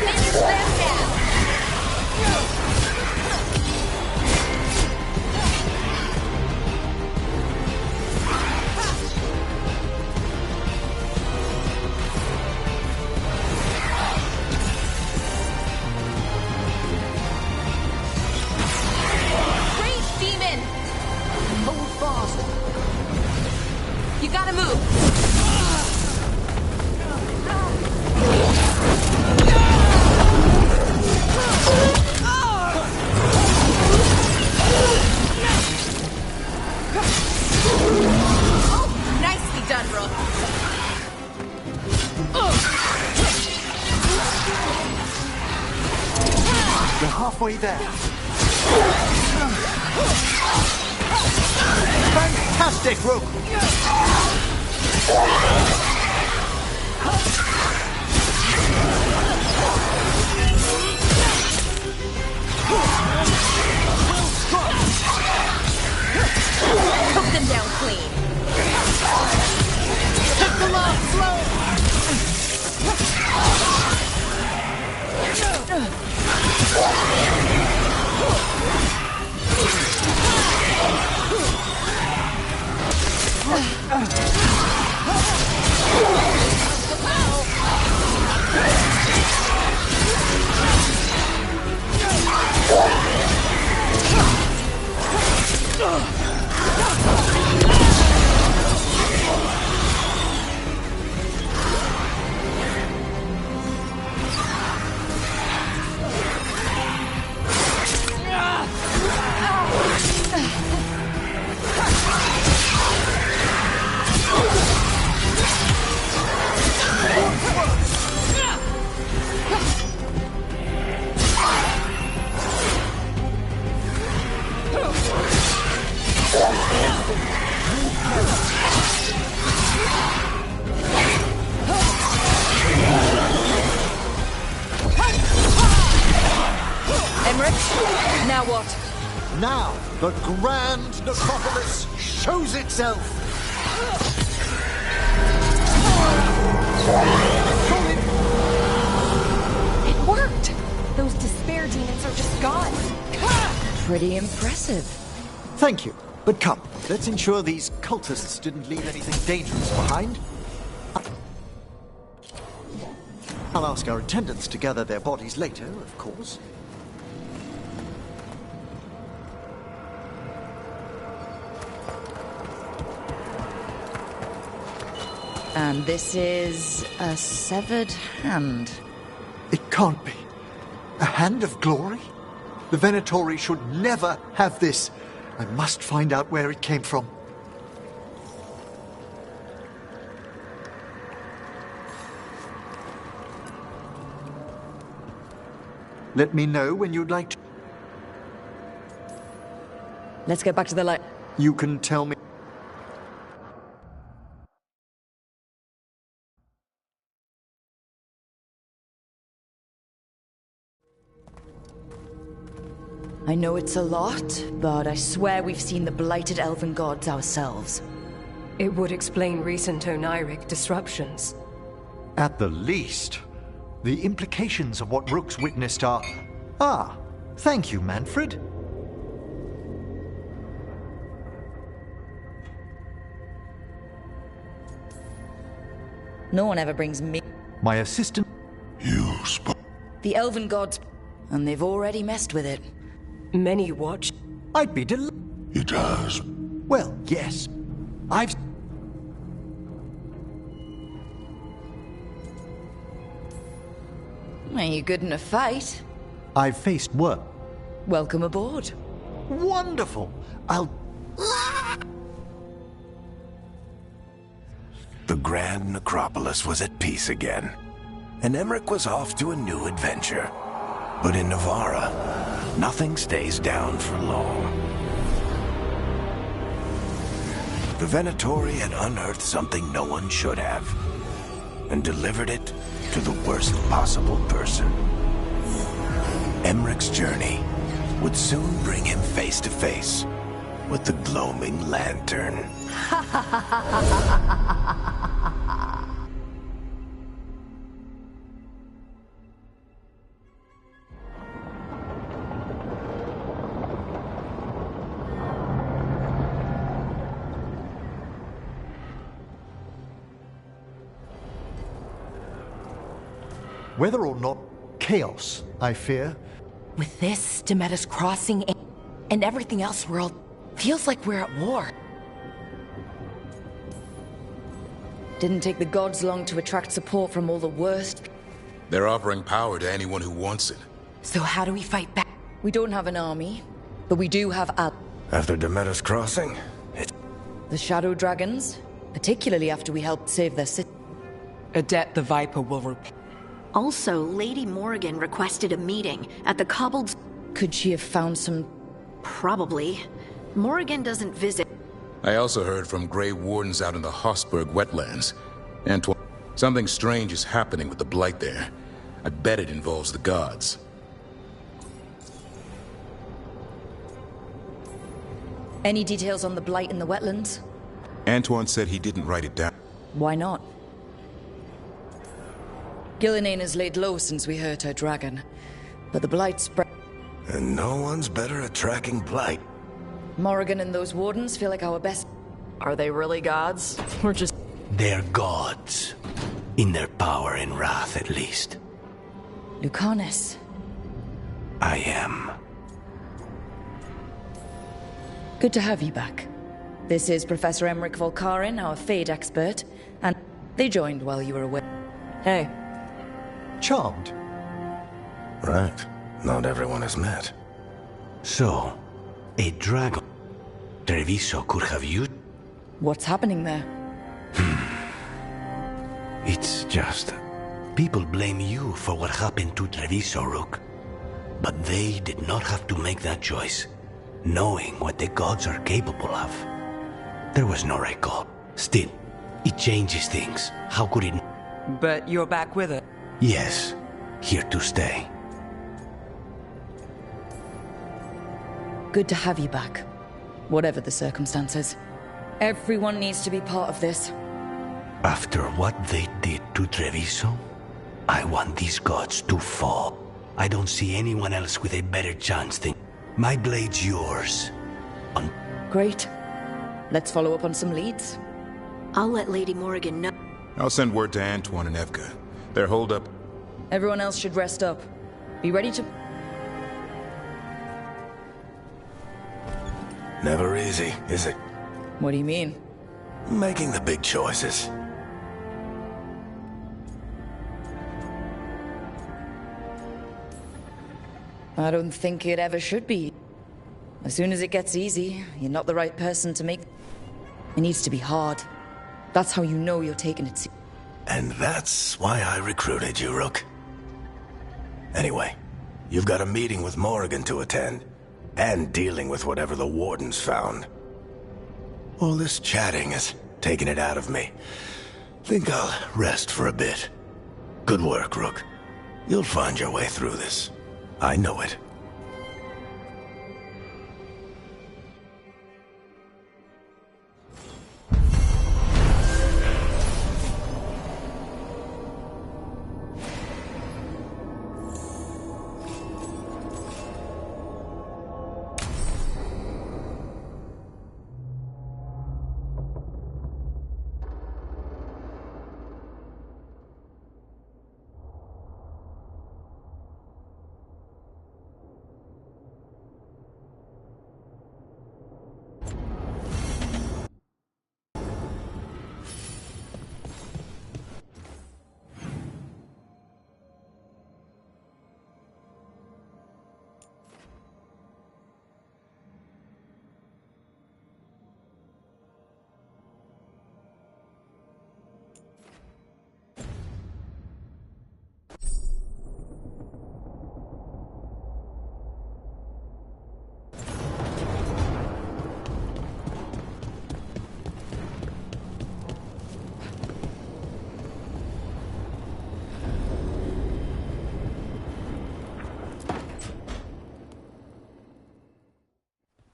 Finish them now! You gotta move! Oh, nicely done, Rook. We're halfway there. Fantastic, Rook! Took them down clean. Took them off slow. Now what? Now, the grand necropolis shows itself! It worked! Those despair demons are just gone. Pretty impressive. Thank you, but come, let's ensure these cultists didn't leave anything dangerous behind. I'll ask our attendants to gather their bodies later, of course. And this is a severed hand. It can't be. A hand of glory? The Venatori should never have this. I must find out where it came from. Let me know when you'd like to... Let's get back to the light. You can tell me... I know it's a lot, but I swear we've seen the blighted elven gods ourselves. It would explain recent Oniric disruptions. At the least, the implications of what Rook's witnessed are... Ah, thank you, Manfred. No one ever brings me... My assistant... You spoke... The elven gods... And they've already messed with it. Many watch. I'd be delighted. He does. Well, yes. I've... Are you good in a fight? I've faced work. Welcome aboard. Wonderful. I'll... The Grand Necropolis was at peace again, and Emmerich was off to a new adventure. But in Navarra, nothing stays down for long. The Venatori had unearthed something no one should have, and delivered it to the worst possible person. Emmerich's journey would soon bring him face to face with the gloaming lantern. Whether or not chaos, I fear. With this, Demeter's crossing, and everything else world, feels like we're at war. Didn't take the gods long to attract support from all the worst. They're offering power to anyone who wants it. So how do we fight back? We don't have an army, but we do have After Demeter's crossing, the Shadow Dragons, particularly after we helped save their city. A debt the Viper will repay. Also, Lady Morrigan requested a meeting at the Cobbled... Could she have found some... Probably. Morrigan doesn't visit. I also heard from Grey Wardens out in the Hossberg wetlands. Antoine, something strange is happening with the Blight there. I bet it involves the gods. Any details on the Blight in the wetlands? Antoine said he didn't write it down. Why not? Gillinane has laid low since we hurt her dragon. But the Blight spread... And no one's better at tracking Blight. Morrigan and those wardens feel like our best... Are they really gods? Or just... They're gods. In their power and wrath, at least. Lucanus. I am. Good to have you back. This is Professor Emmerich Volkarin, our Fade expert, and they joined while you were away. Hey. Charmed. Right. Not everyone has met. So, a dragon Treviso could have used... What's happening there? It's just... People blame you for what happened to Treviso, Rook. But they did not have to make that choice, knowing what the gods are capable of. There was no recall. Still, it changes things. How could it... But you're back with it? Yes, here to stay. Good to have you back. Whatever the circumstances. Everyone needs to be part of this. After what they did to Treviso, I want these gods to fall. I don't see anyone else with a better chance than... My blade's yours. Great. Let's follow up on some leads. I'll let Lady Morrigan know. I'll send word to Antoine and Evka. They're holed up. Everyone else should rest up. Be ready to... Never easy, is it? What do you mean? Making the big choices. I don't think it ever should be. As soon as it gets easy, you're not the right person to make... It needs to be hard. That's how you know you're taking it seriously. And that's why I recruited you, Rook. Anyway, you've got a meeting with Morrigan to attend, and dealing with whatever the Wardens found. All this chatting is taking it out of me. Think I'll rest for a bit. Good work, Rook. You'll find your way through this. I know it.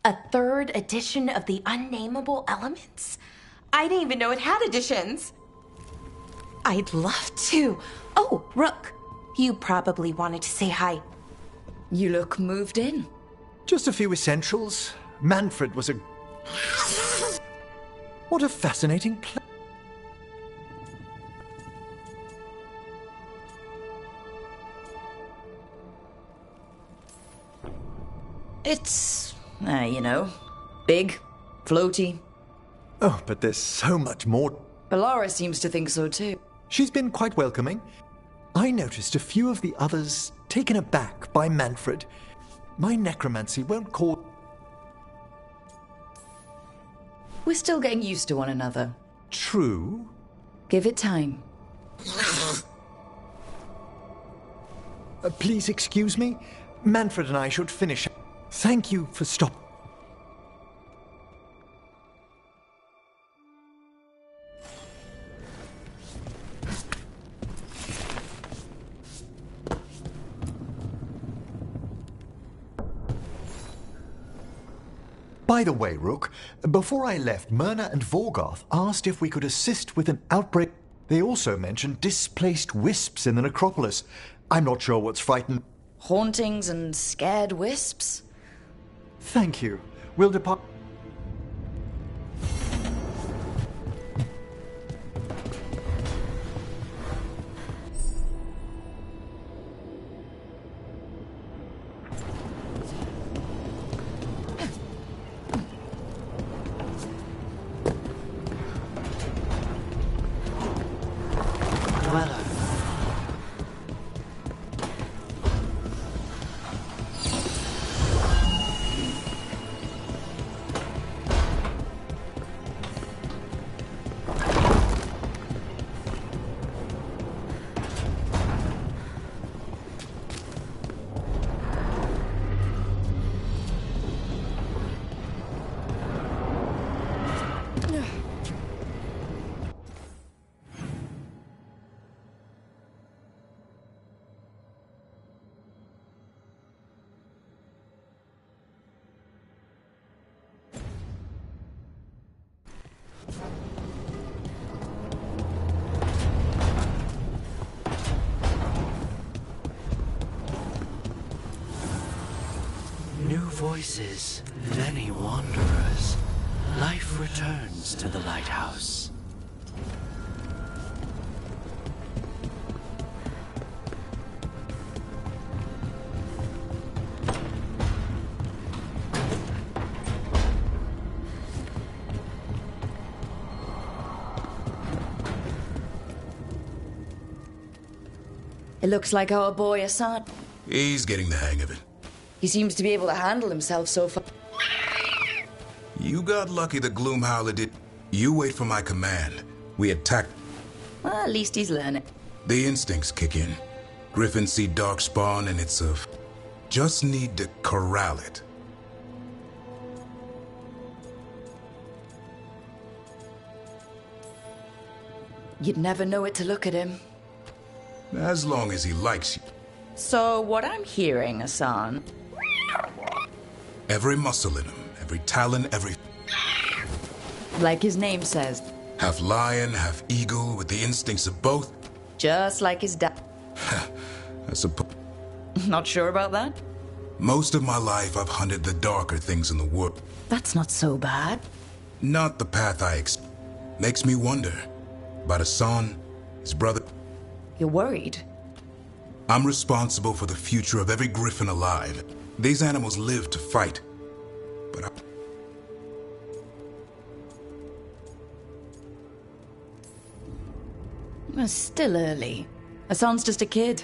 A third edition of the Unnameable Elements? I didn't even know it had editions. I'd love to. Oh, Rook, you probably wanted to say hi. You look moved in. Just a few essentials. Manfred was a... What a fascinating place. It's... you know, big, floaty. Oh, but there's so much more. Belara seems to think so too. She's been quite welcoming. I noticed a few of the others taken aback by Manfred. My necromancy won't call... We're still getting used to one another. True. Give it time. Please excuse me. Manfred and I should finish. Thank you for stopping. By the way, Rook, before I left, Myrna and Veilguard asked if we could assist with an outbreak. They also mentioned displaced wisps in the necropolis. I'm not sure what's frightened. Hauntings and scared wisps? Thank you. We'll depart. Voices, many wanderers. Life returns to the lighthouse. It looks like our boy Assad. He's getting the hang of it. He seems to be able to handle himself so far. You got lucky the Gloomhowler did. You wait for my command. We attack. Well, at least he's learning. The instincts kick in. Griffins see darkspawn and it's a... Just need to corral it. You'd never know it to look at him. As long as he likes you. So, what I'm hearing, Hassan... Every muscle in him, every talon, every... Like his name says. Half lion, half eagle, with the instincts of both. Just like his dad. I suppose... Not sure about that? Most of my life, I've hunted the darker things in the world. That's not so bad. Not the path Makes me wonder. About Hassan, his brother... You're worried? I'm responsible for the future of every griffin alive. These animals live to fight. But It's still early. Hassan's just a kid.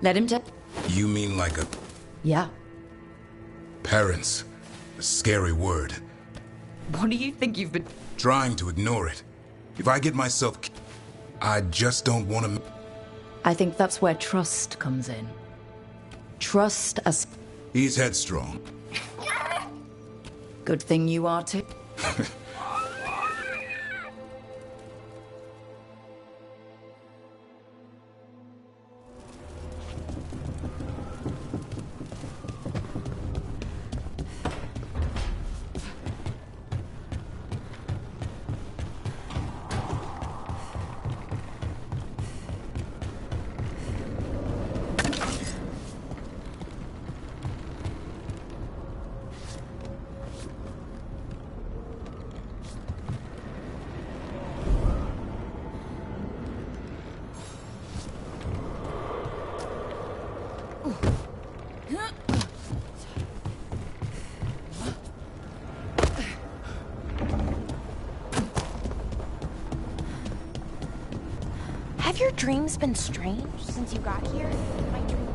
Let him You mean like a... Yeah. Parents. A scary word. What do you think you've been... Trying to ignore it. If I get myself... I just don't want to... I think that's where trust comes in. Trust us. He's headstrong. Good thing you are too. Have your dreams been strange since you got here? My dreams.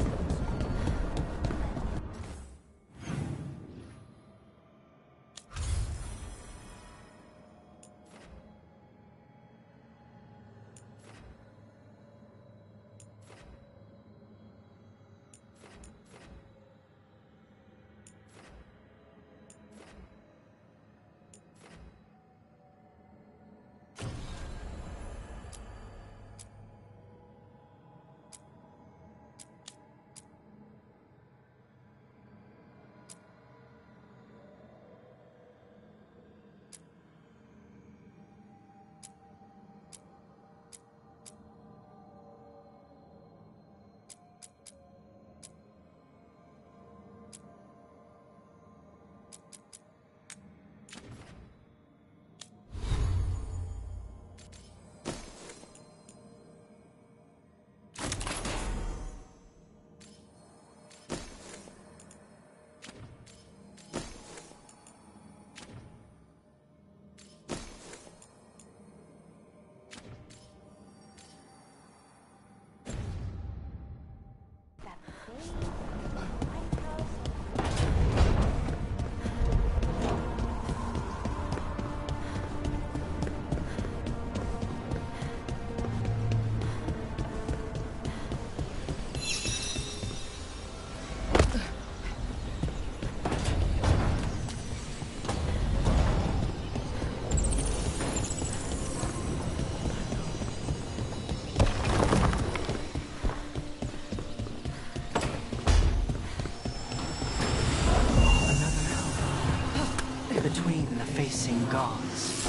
between the facing gods.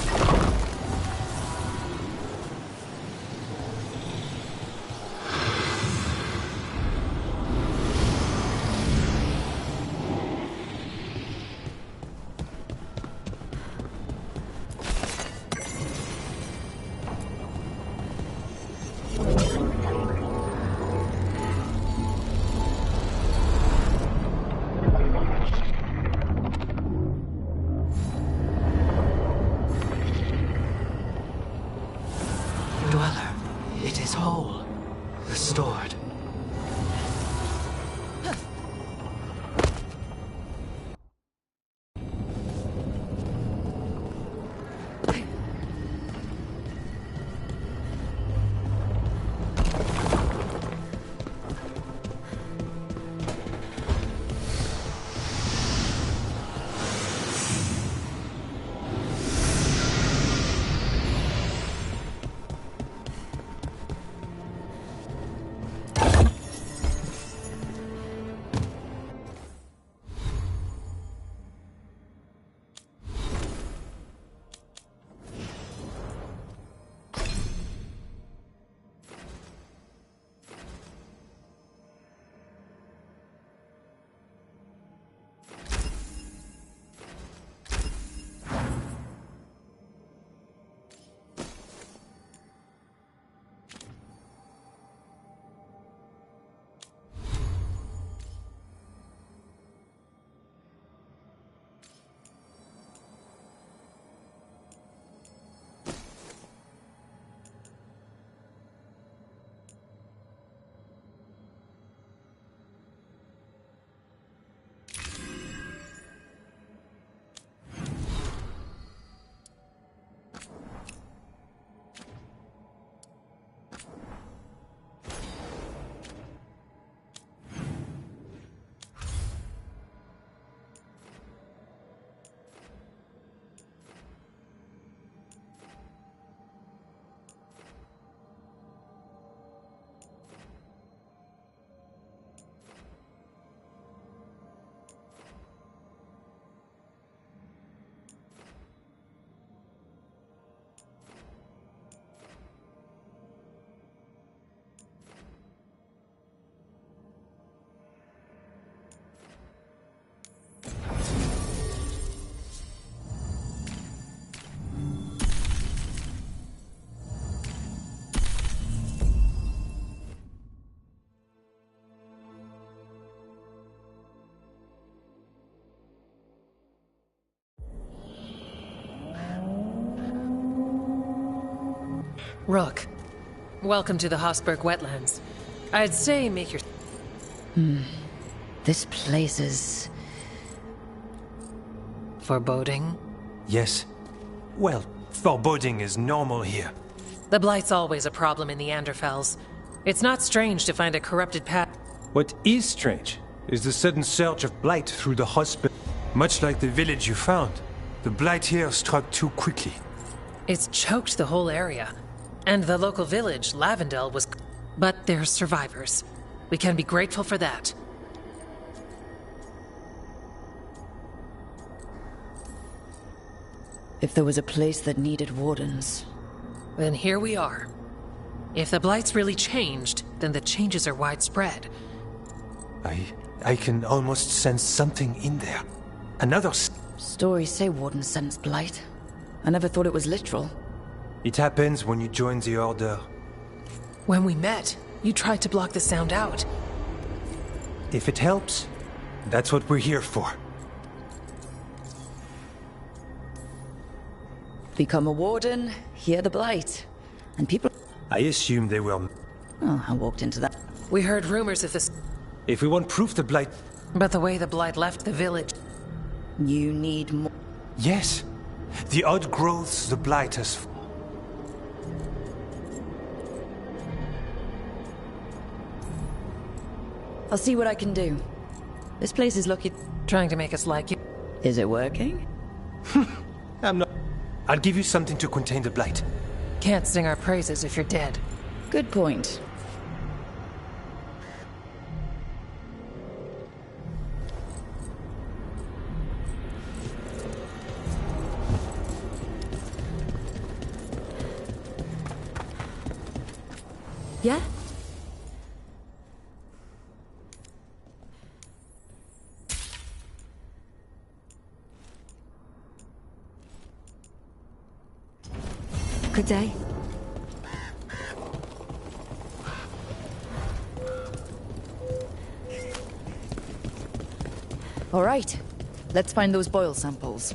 Dweller, it is whole, restored. Rook, welcome to the Hosberg wetlands. I'd say make your... This place is... foreboding? Yes. Well, foreboding is normal here. The Blight's always a problem in the Anderfels. It's not strange to find a corrupted path. What is strange is the sudden surge of blight through the hospital. Much like the village you found, the blight here struck too quickly. It's choked the whole area. And the local village, Lavendel, was... But they're survivors. We can be grateful for that. If there was a place that needed wardens... Then here we are. If the Blight's really changed, then the changes are widespread. I can almost sense something in there. Another... Stories say wardens sense blight. I never thought it was literal. It happens when you join the Order. When we met, you tried to block the sound out. If it helps, that's what we're here for. Become a warden, hear the blight. And people... I assume they will... Oh, I walked into that. We heard rumors of this... If we want proof the blight... But the way the blight left the village... You need more... Yes. The odd growths the blight has... I'll see what I can do. This place is lucky... Trying to make us like you. Is it working? I'm not... I'll give you something to contain the blight. Can't sing our praises if you're dead. Good point. Yeah? Good day. All right, let's find those boil samples.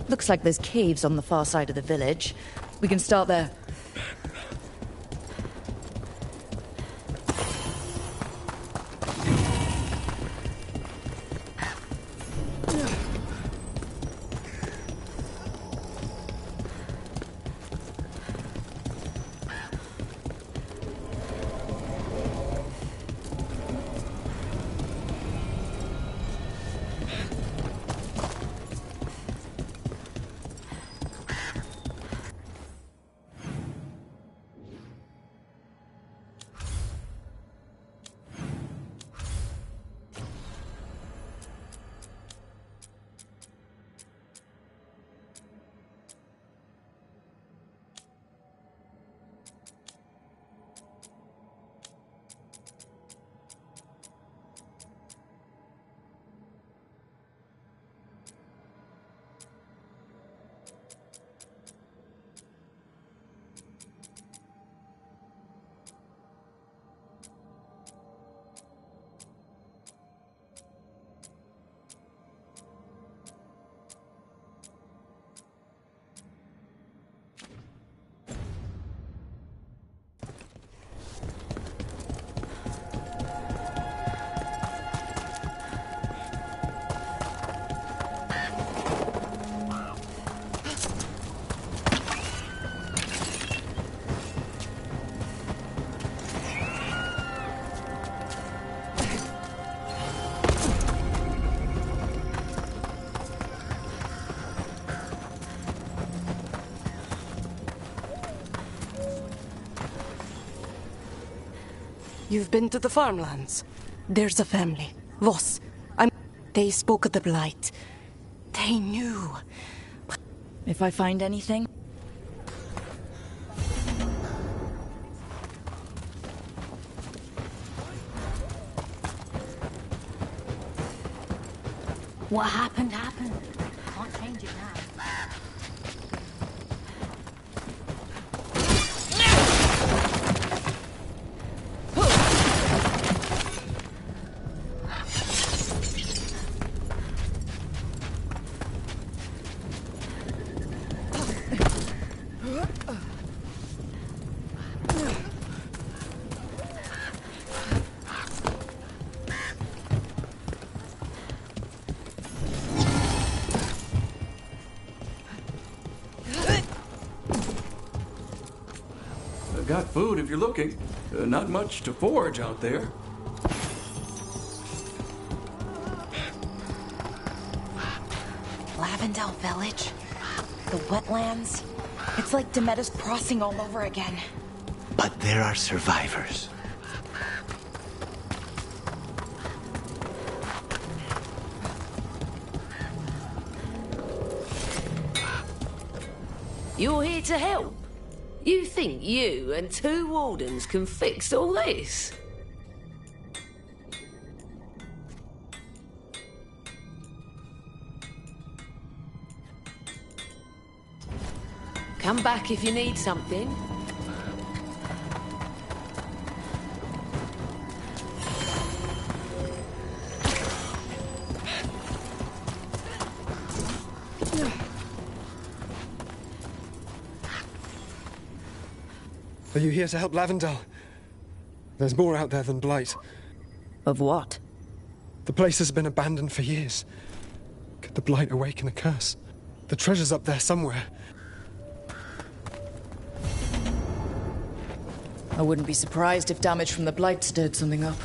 Looks like there's caves on the far side of the village. We can start there. You've been to the farmlands. There's a family. Voss. They spoke of the Blight. They knew. If I find anything... What happened, happened. Can't change it now. Got food if you're looking. Not much to forage out there. Lavendel Village. The wetlands. It's like Demeter's Crossing all over again. But there are survivors. You're here to help? You think you and 2 wardens can fix all this? Come back if you need something. Are you here to help Lavendel? There's more out there than Blight. Of what? The place has been abandoned for years. Could the Blight awaken a curse? The treasure's up there somewhere. I wouldn't be surprised if damage from the Blight stirred something up.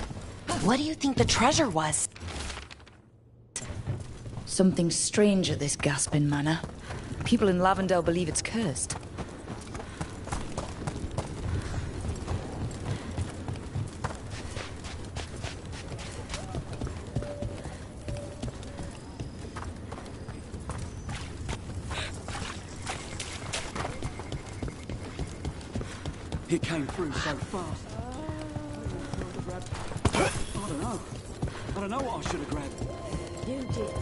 What do you think the treasure was? Something strange at this Gaspin Manor. People in Lavendel believe it's cursed. He came through so fast. know. I don't know what I should have grabbed. You did.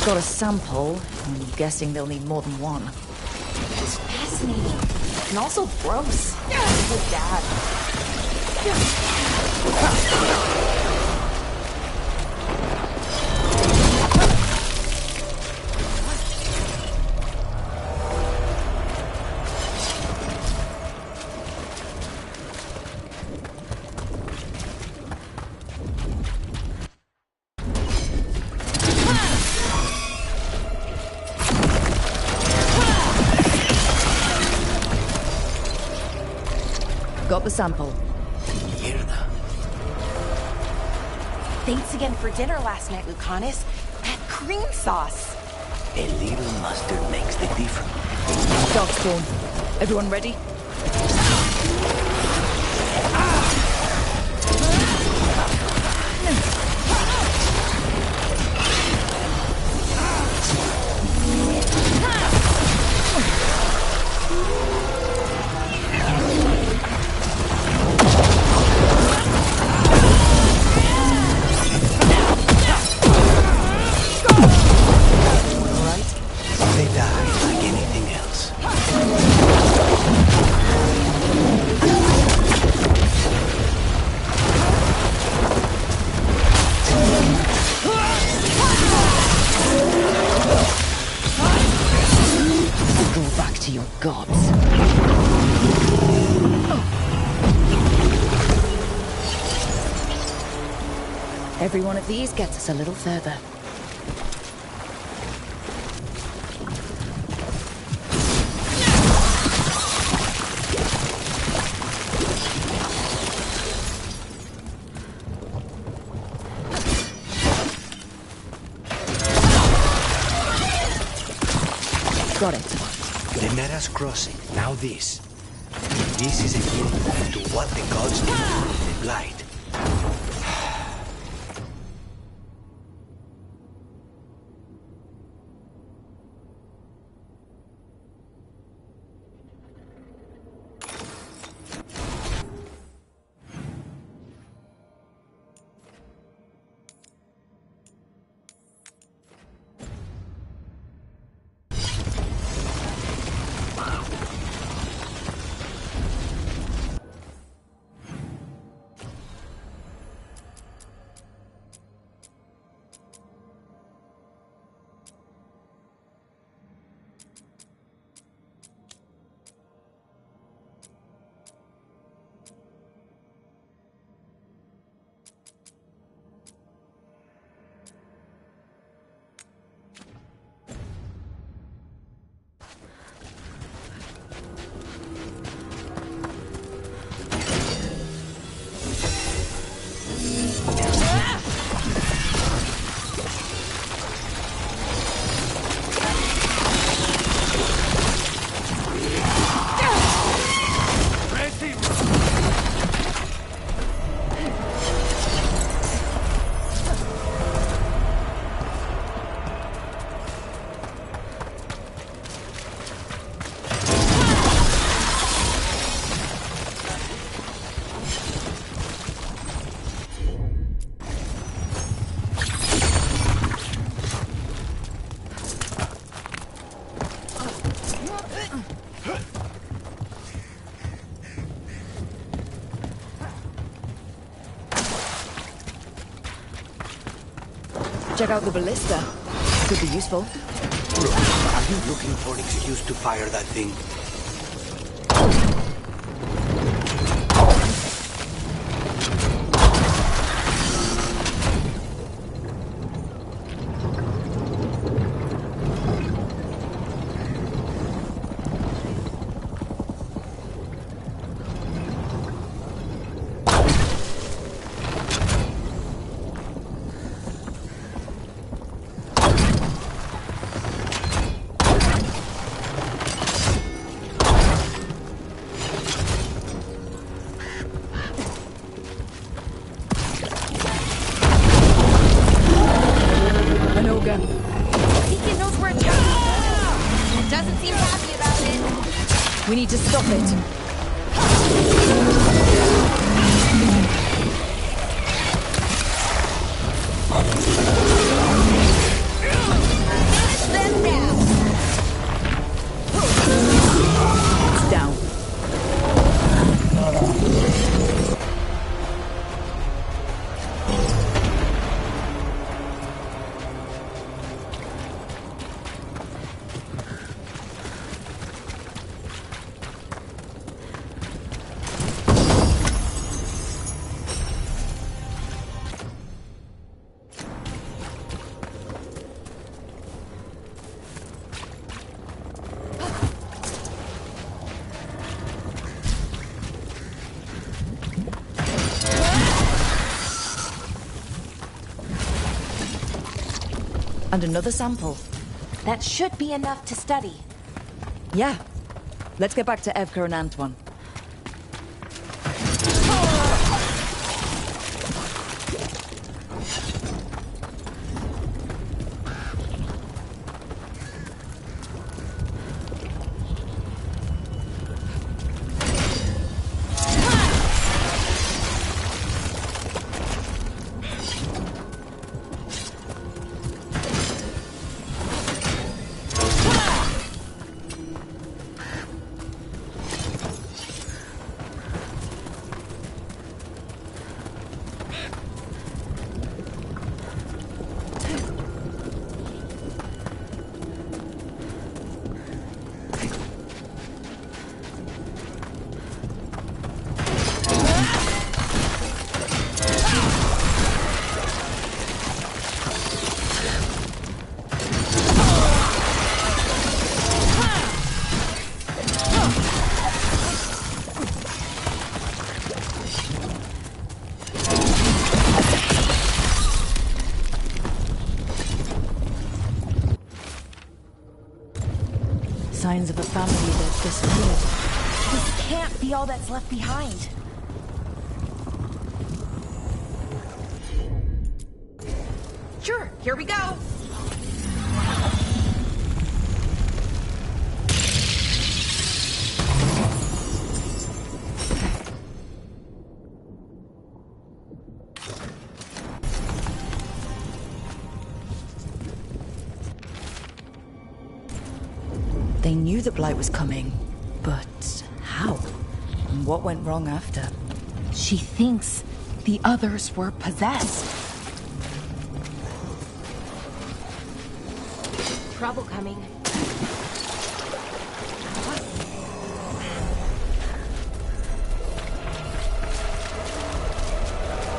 Got a sample. I'm guessing they'll need more than one. It's fascinating. And also gross. His dad. Got the sample. Thanks again for dinner last night, Lucanus. That cream sauce. A little mustard makes the difference. Darkspawn. Everyone ready? They die like anything else. Go back to your gods. Every one of these gets us a little further. Got it. The Neras crossing. Now this. This is a hint to what the gods do. The Blight. Check out the ballista. Could be useful. Look, are you looking for an excuse to fire that thing? need to stop it. Down. And another sample. That should be enough to study. Yeah. Let's get back to Evka and Antoine. Signs of a family that disappeared. This can't be all that's left behind. Sure, here we go. They knew the Blight was coming, but how? And what went wrong after? She thinks the others were possessed. Trouble coming.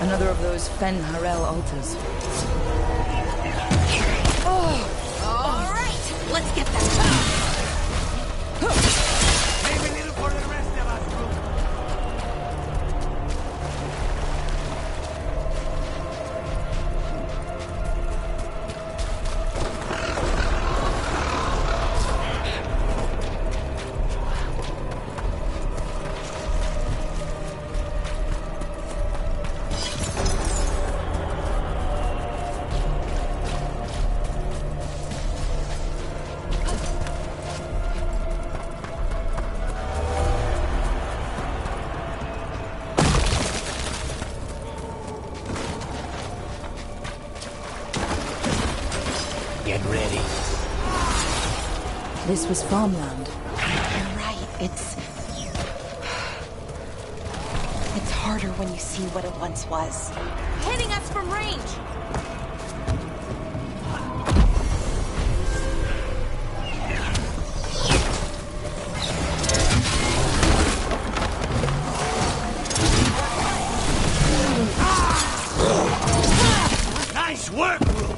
Another of those Fen Harel altars. Oh! All right, let's get that. Maybe a little for the rest of us, Get ready. This was farmland. You're right, it's harder when you see what it once was. Hitting us from range! Nice work, Rook!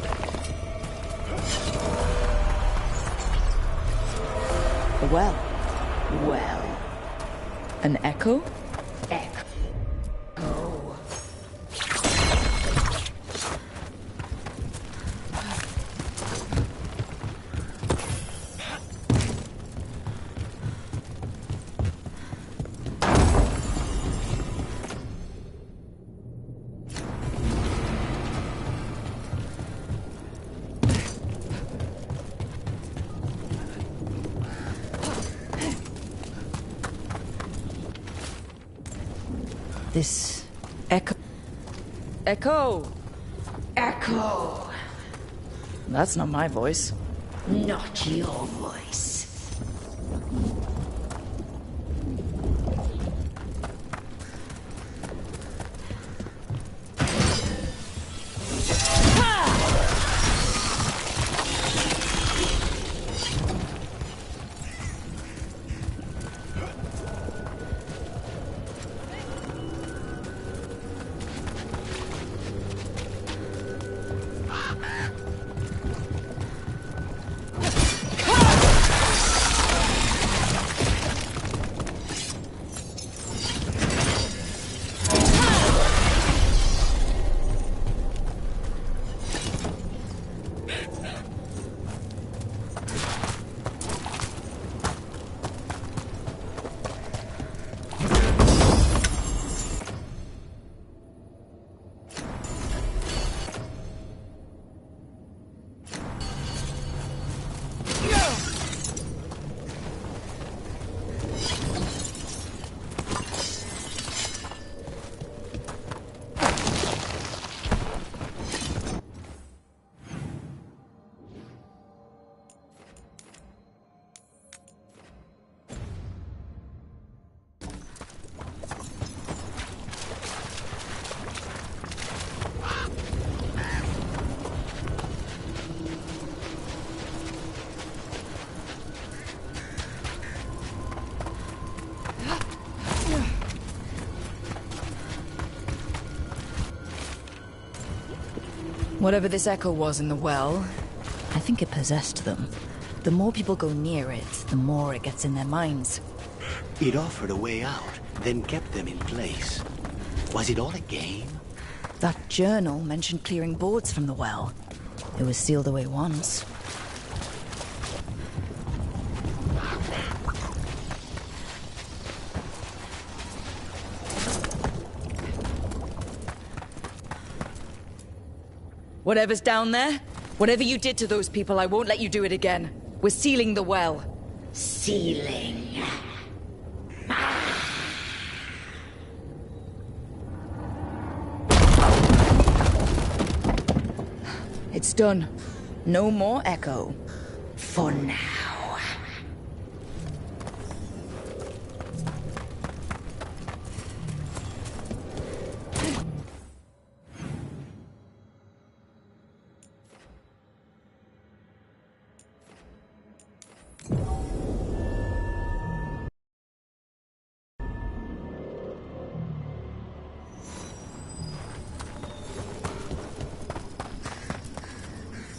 Well. An echo? Echo. This echo... Echo! Echo! That's not my voice. Not your voice. Whatever this echo was in the well, I think it possessed them. The more people go near it, the more it gets in their minds. It offered a way out, then kept them in place. Was it all a game? That journal mentioned clearing boards from the well. It was sealed away once. Whatever's down there, whatever you did to those people, I won't let you do it again. We're sealing the well. Sealing. It's done. No more echo. For now.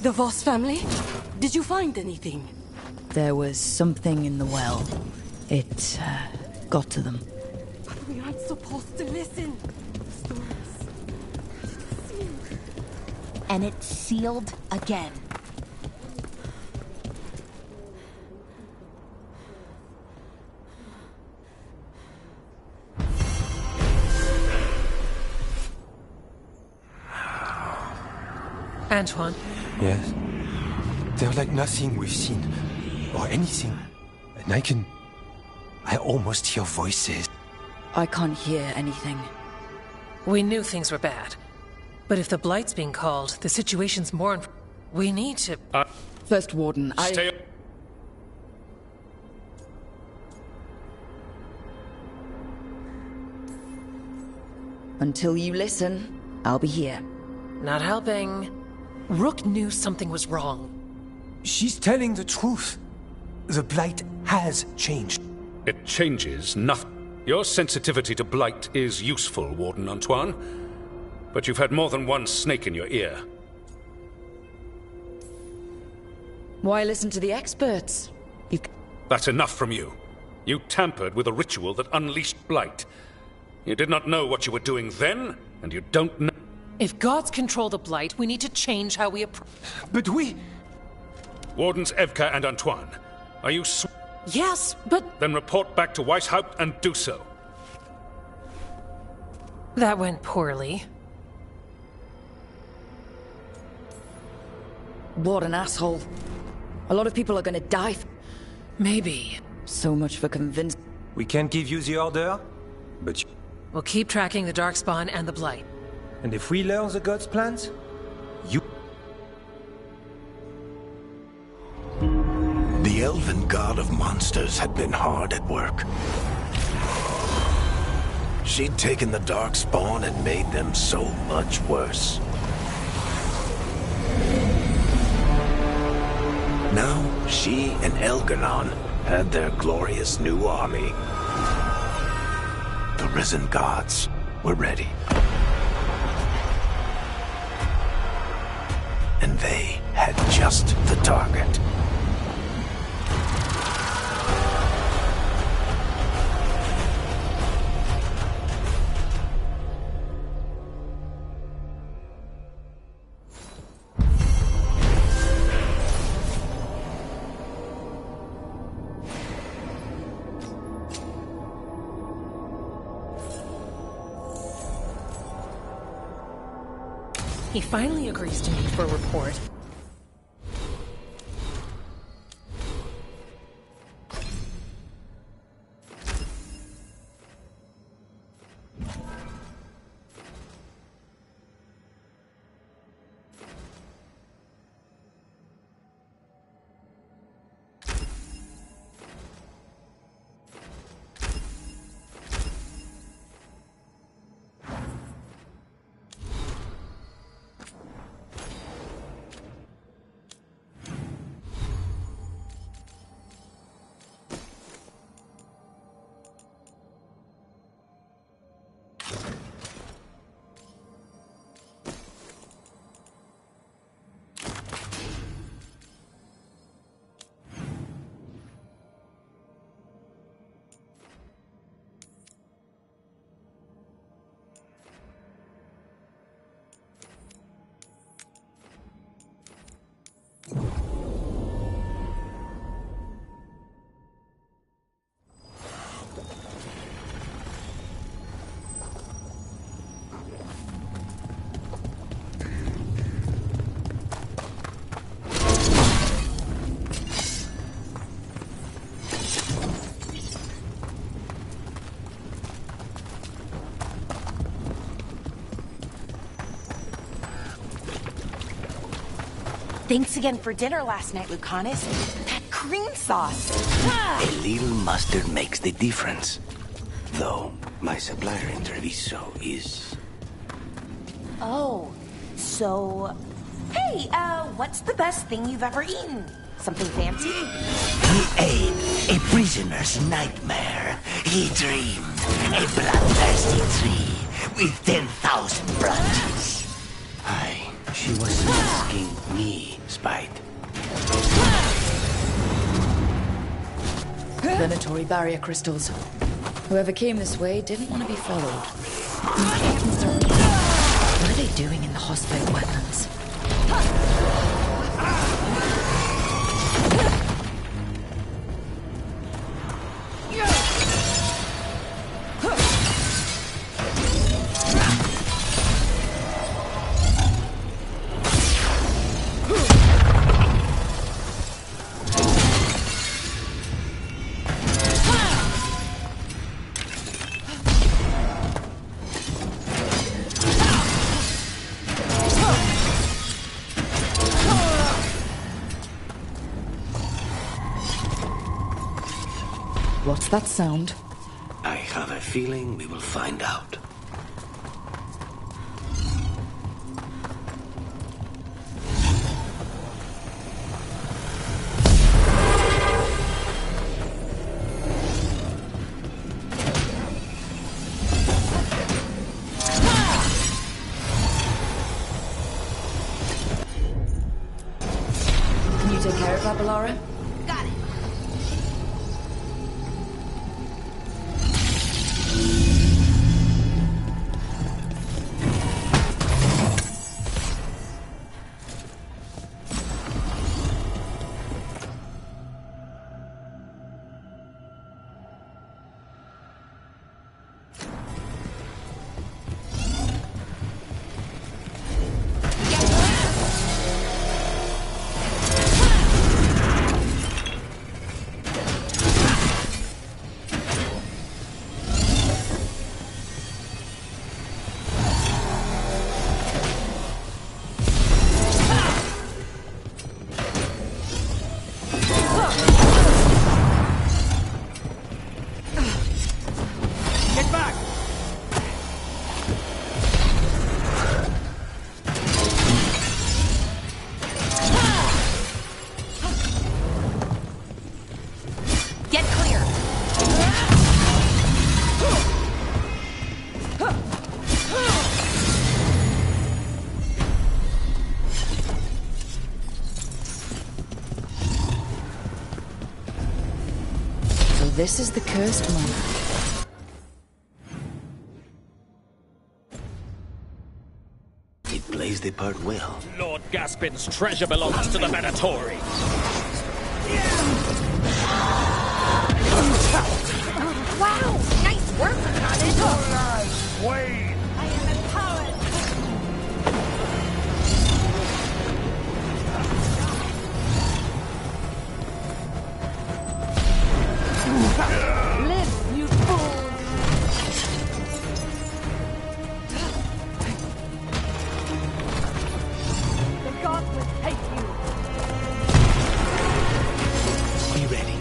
The Voss family? Did you find anything? There was something in the well. It, got to them. But we aren't supposed to listen. Stories. Sealed. And it's sealed again. Antoine? Yes? They're like nothing we've seen, or anything. And I almost hear voices. I can't hear anything. We knew things were bad. But if the Blight's being called, the situation's more... We need to... First Warden, Stay up. Until you listen, I'll be here. Not helping. Rook knew something was wrong. She's telling the truth. The Blight has changed. It changes nothing. Your sensitivity to blight is useful, Warden Antoine. But you've had more than one snake in your ear. Why listen to the experts? That's enough from you. You tampered with a ritual that unleashed blight. You did not know what you were doing then, and you don't know... If gods control the Blight, we need to change how we approach... But we... Wardens Evka and Antoine, are you Yes, but... Then report back to Weishaupt and do so. That went poorly. What an asshole. A lot of people are gonna die. Maybe. So much for convince... We can't give you the order, but We'll keep tracking the Darkspawn and the Blight. And if we learn the gods' plans, you... The elven god of monsters had been hard at work. She'd taken the Darkspawn and made them so much worse. Now, she and Elganon had their glorious new army. The risen gods were ready. And they had just the target. He finally agrees to meet for a report. Thanks again for dinner last night, Lucanus. That cream sauce. A little mustard makes the difference. Though, my supplier in Treviso is... Oh, so... Hey, what's the best thing you've ever eaten? Something fancy? He ate a prisoner's nightmare. He dreamed a bloodthirsty tree with 10,000 branches. She was asking me, Spite. Venatory barrier crystals. Whoever came this way didn't want to be followed. What are they doing in the Hospite wetlands? What's that sound? I have a feeling we will find out. Can you take care of that, Bellara? Got it. this is the cursed monarch. It plays the part well. Lord Gaspin's treasure belongs to the Venatori. Wow! Nice work, Cottage! Wait! I am empowered! Live, you fool! The gods will take you! Be ready.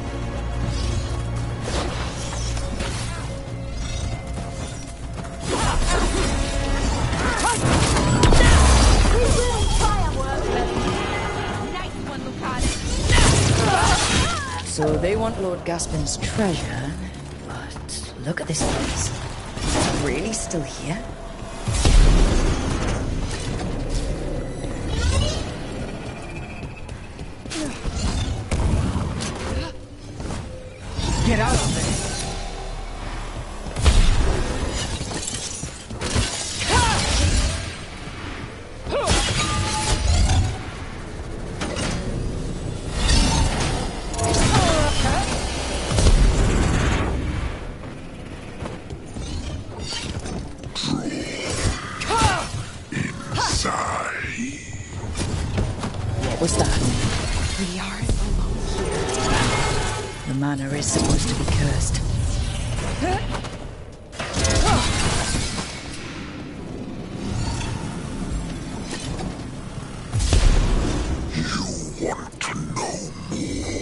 So they want Lord Gaspin's treasure, but look at this place. Is it really still here? Get out of there! What was that? We are alone here. The manor is supposed to be cursed. You want to know more?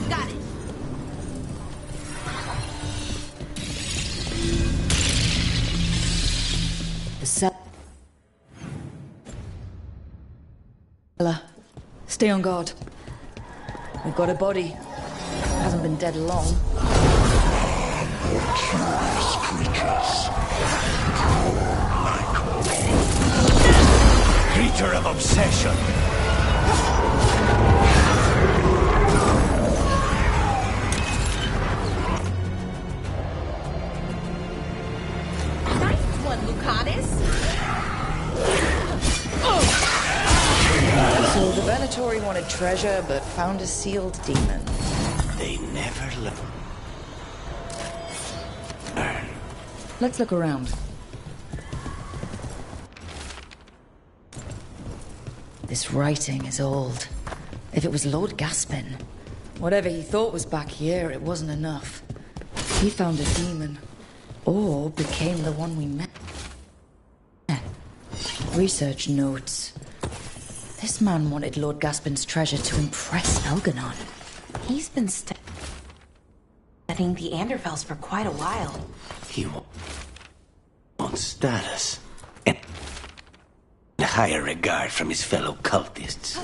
Got it! The cell. Stay on guard. We've got a body. Hasn't been dead long. Curious creatures. Creature of obsession. Nice one, Lucanis! So the Venatori wanted treasure, but found a sealed demon. They never learn. Let's look around. This writing is old. If it was Lord Gaspin, whatever he thought was back here, it wasn't enough. He found a demon, or became the one we met. Research notes. This man wanted Lord Gaspin's treasure to impress Elganon. He's been studying the Anderfels for quite a while. He wants status and higher regard from his fellow cultists.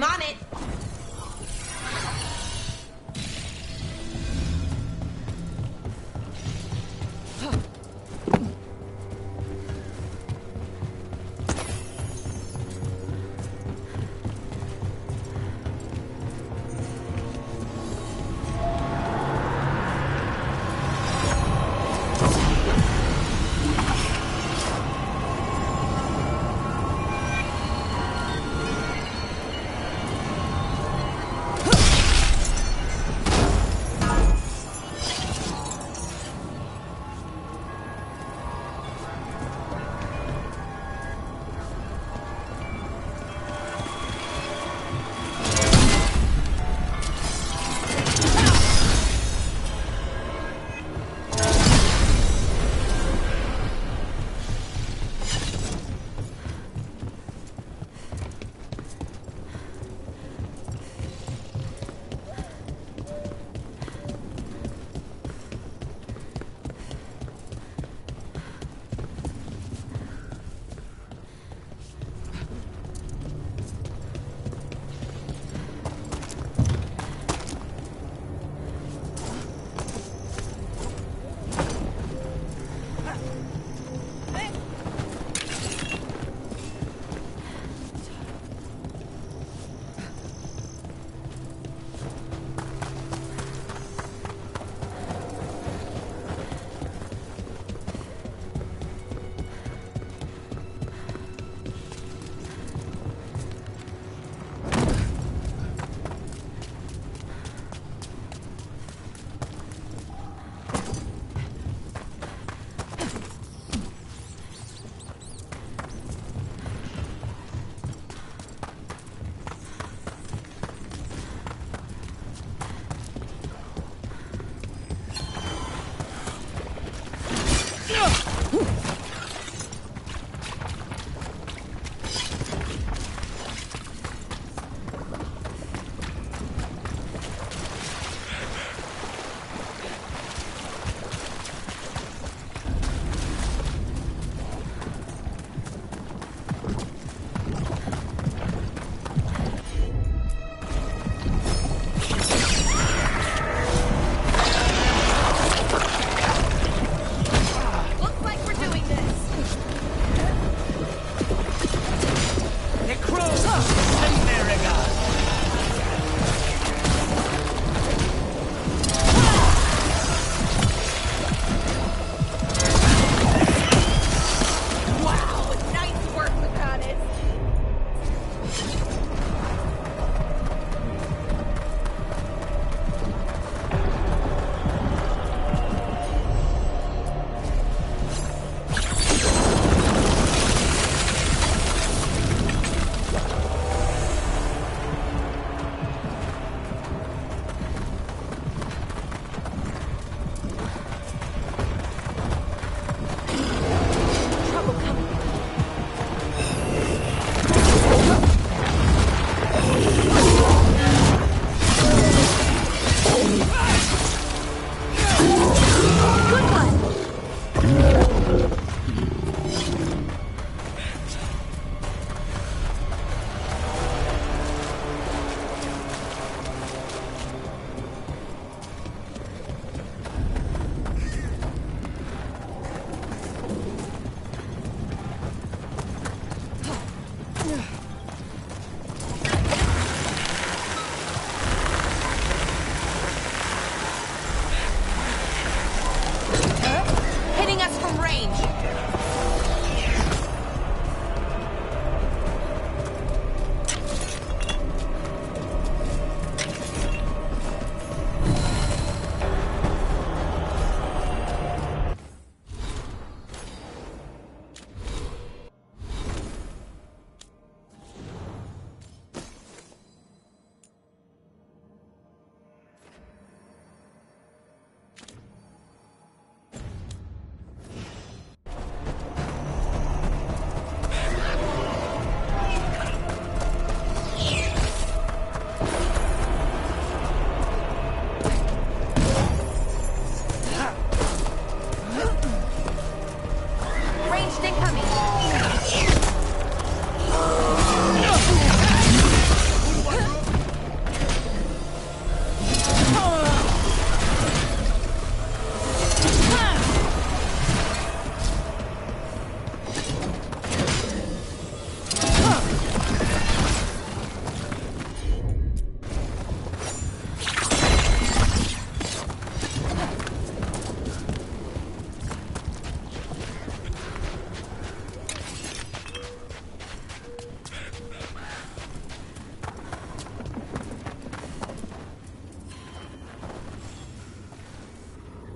I'm on it.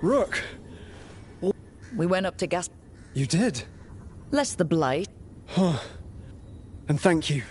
Rook! We went up to Gas... You did? Less the blight. Huh. And thank you.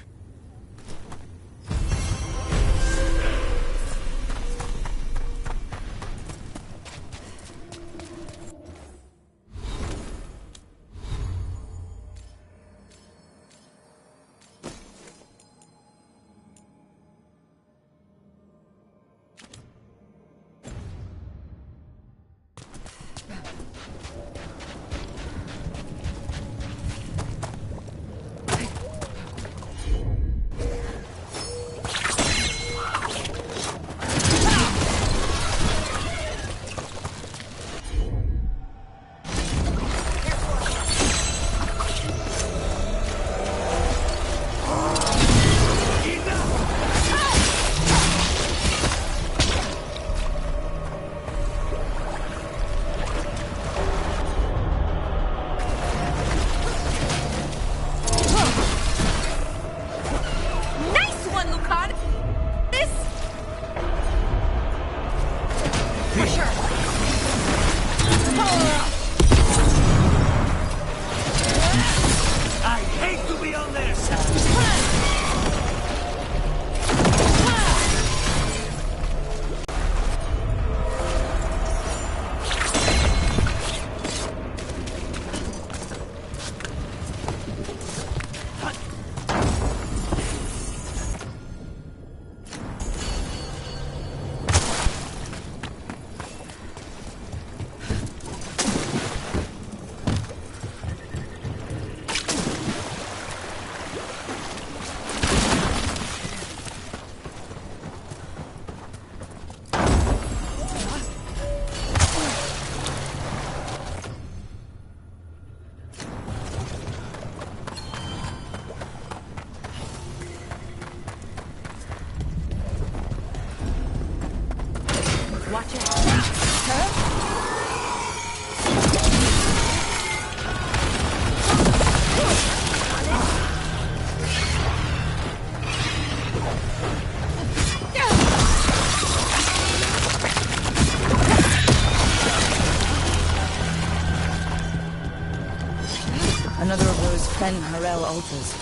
Watch it. Another of those Fen Harel altars.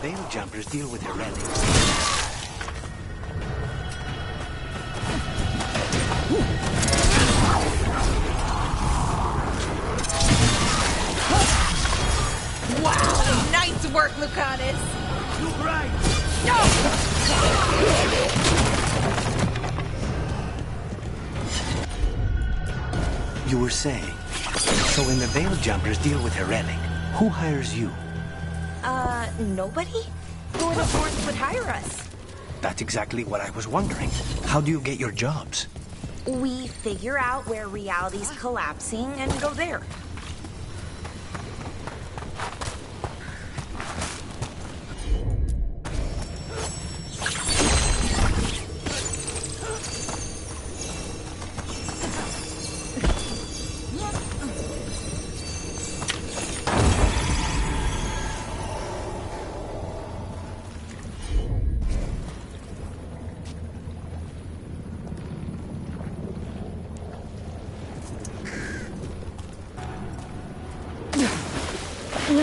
Veil jumpers deal with her relics. Wow! Nice work, Lucanus! You're right! You were saying, so when the Veil jumpers deal with her relic, who hires you? Nobody? Who in the force would hire us? That's exactly what I was wondering. How do you get your jobs? We figure out where reality's collapsing and go there. We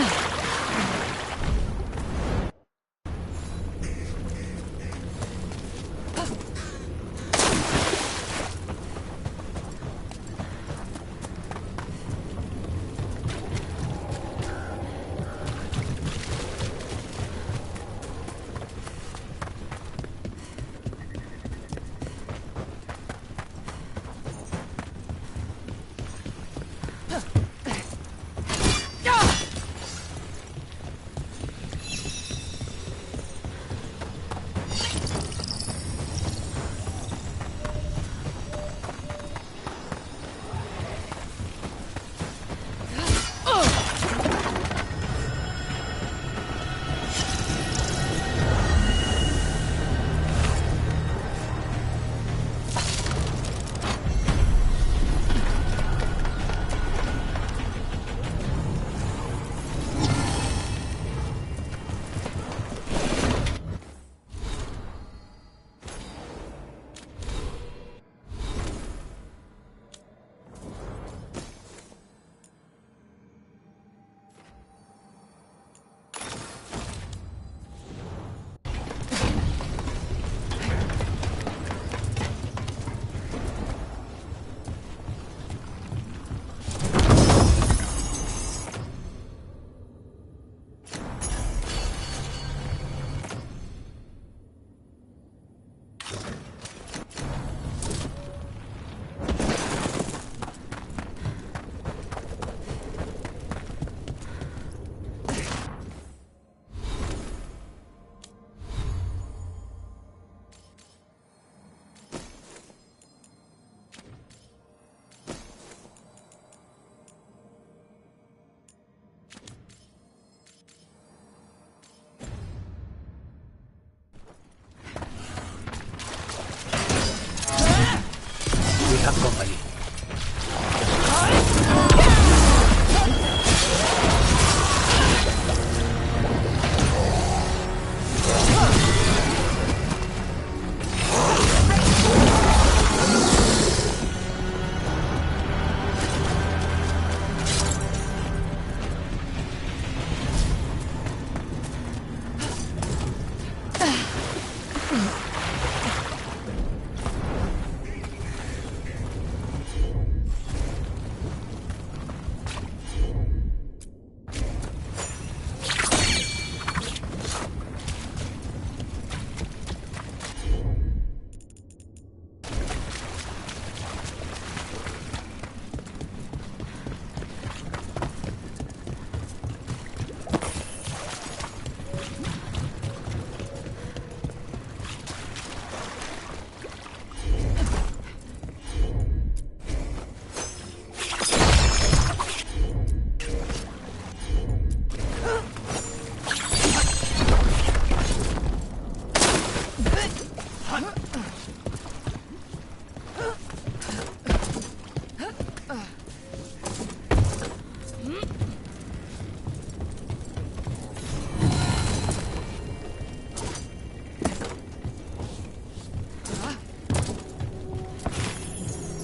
have company.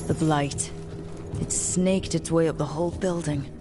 The blight. It snaked its way up the whole building.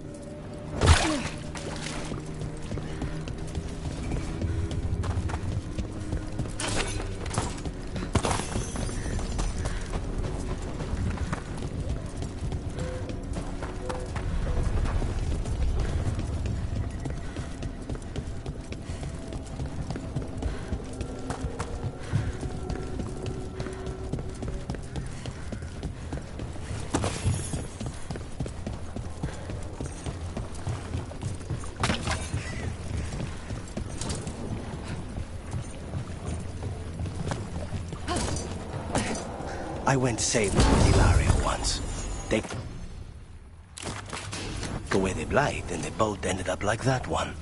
I went sailing with Ilaria once. They took away the blight, and the boat ended up like that one.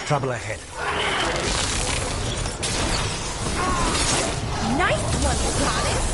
Trouble ahead. Nice one, goddess!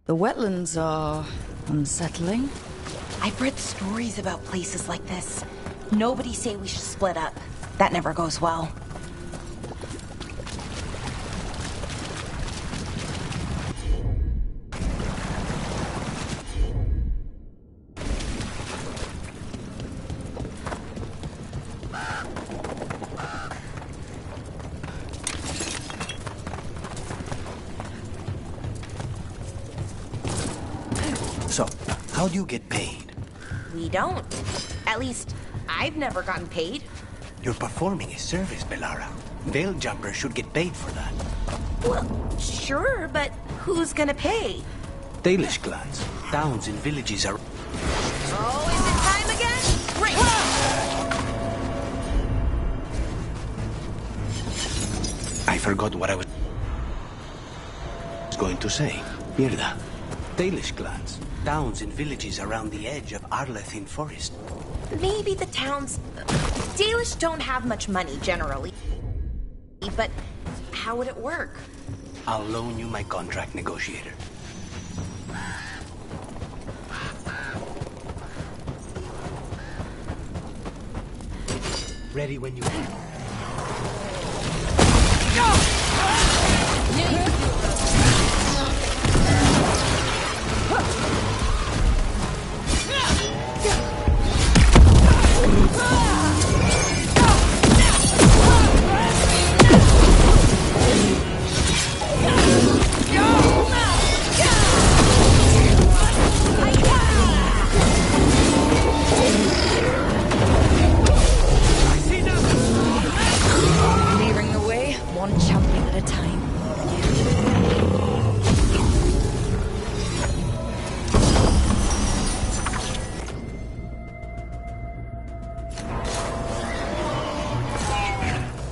The wetlands are unsettling. I've read stories about places like this. Nobody say we should split up. That never goes well. So, how do you get paid? We don't. At least, I've never gotten paid. You're performing a service, Belara. Veil jumpers should get paid for that. Well, sure, but who's gonna pay? Dalish clans, towns and villages are... Oh, is it time again? Great! I forgot what I was going to say. Mierda. Dalish clans, towns and villages around the edge of Arlethin Forest. Maybe the towns... Dalish don't have much money, generally. But how would it work? I'll loan you my contract negotiator. Ready when you are. Clearing the way, one champion at a time.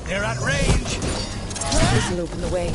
They're at range! This'll open the way.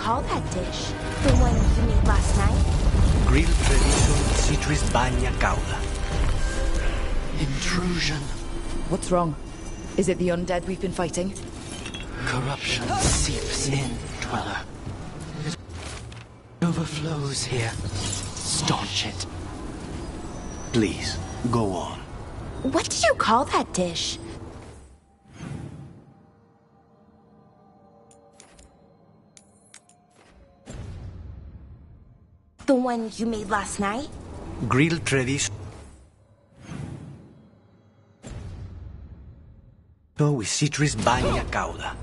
call that dish? The one you made last night? Grilled tradition citris bagna cauda. Intrusion. What's wrong? Is it the undead we've been fighting? Corruption seeps in, Dweller. It overflows here. Staunch it. Please, go on. What did you call that dish? The one you made last night? Grilled tradition with citris bagna cauda.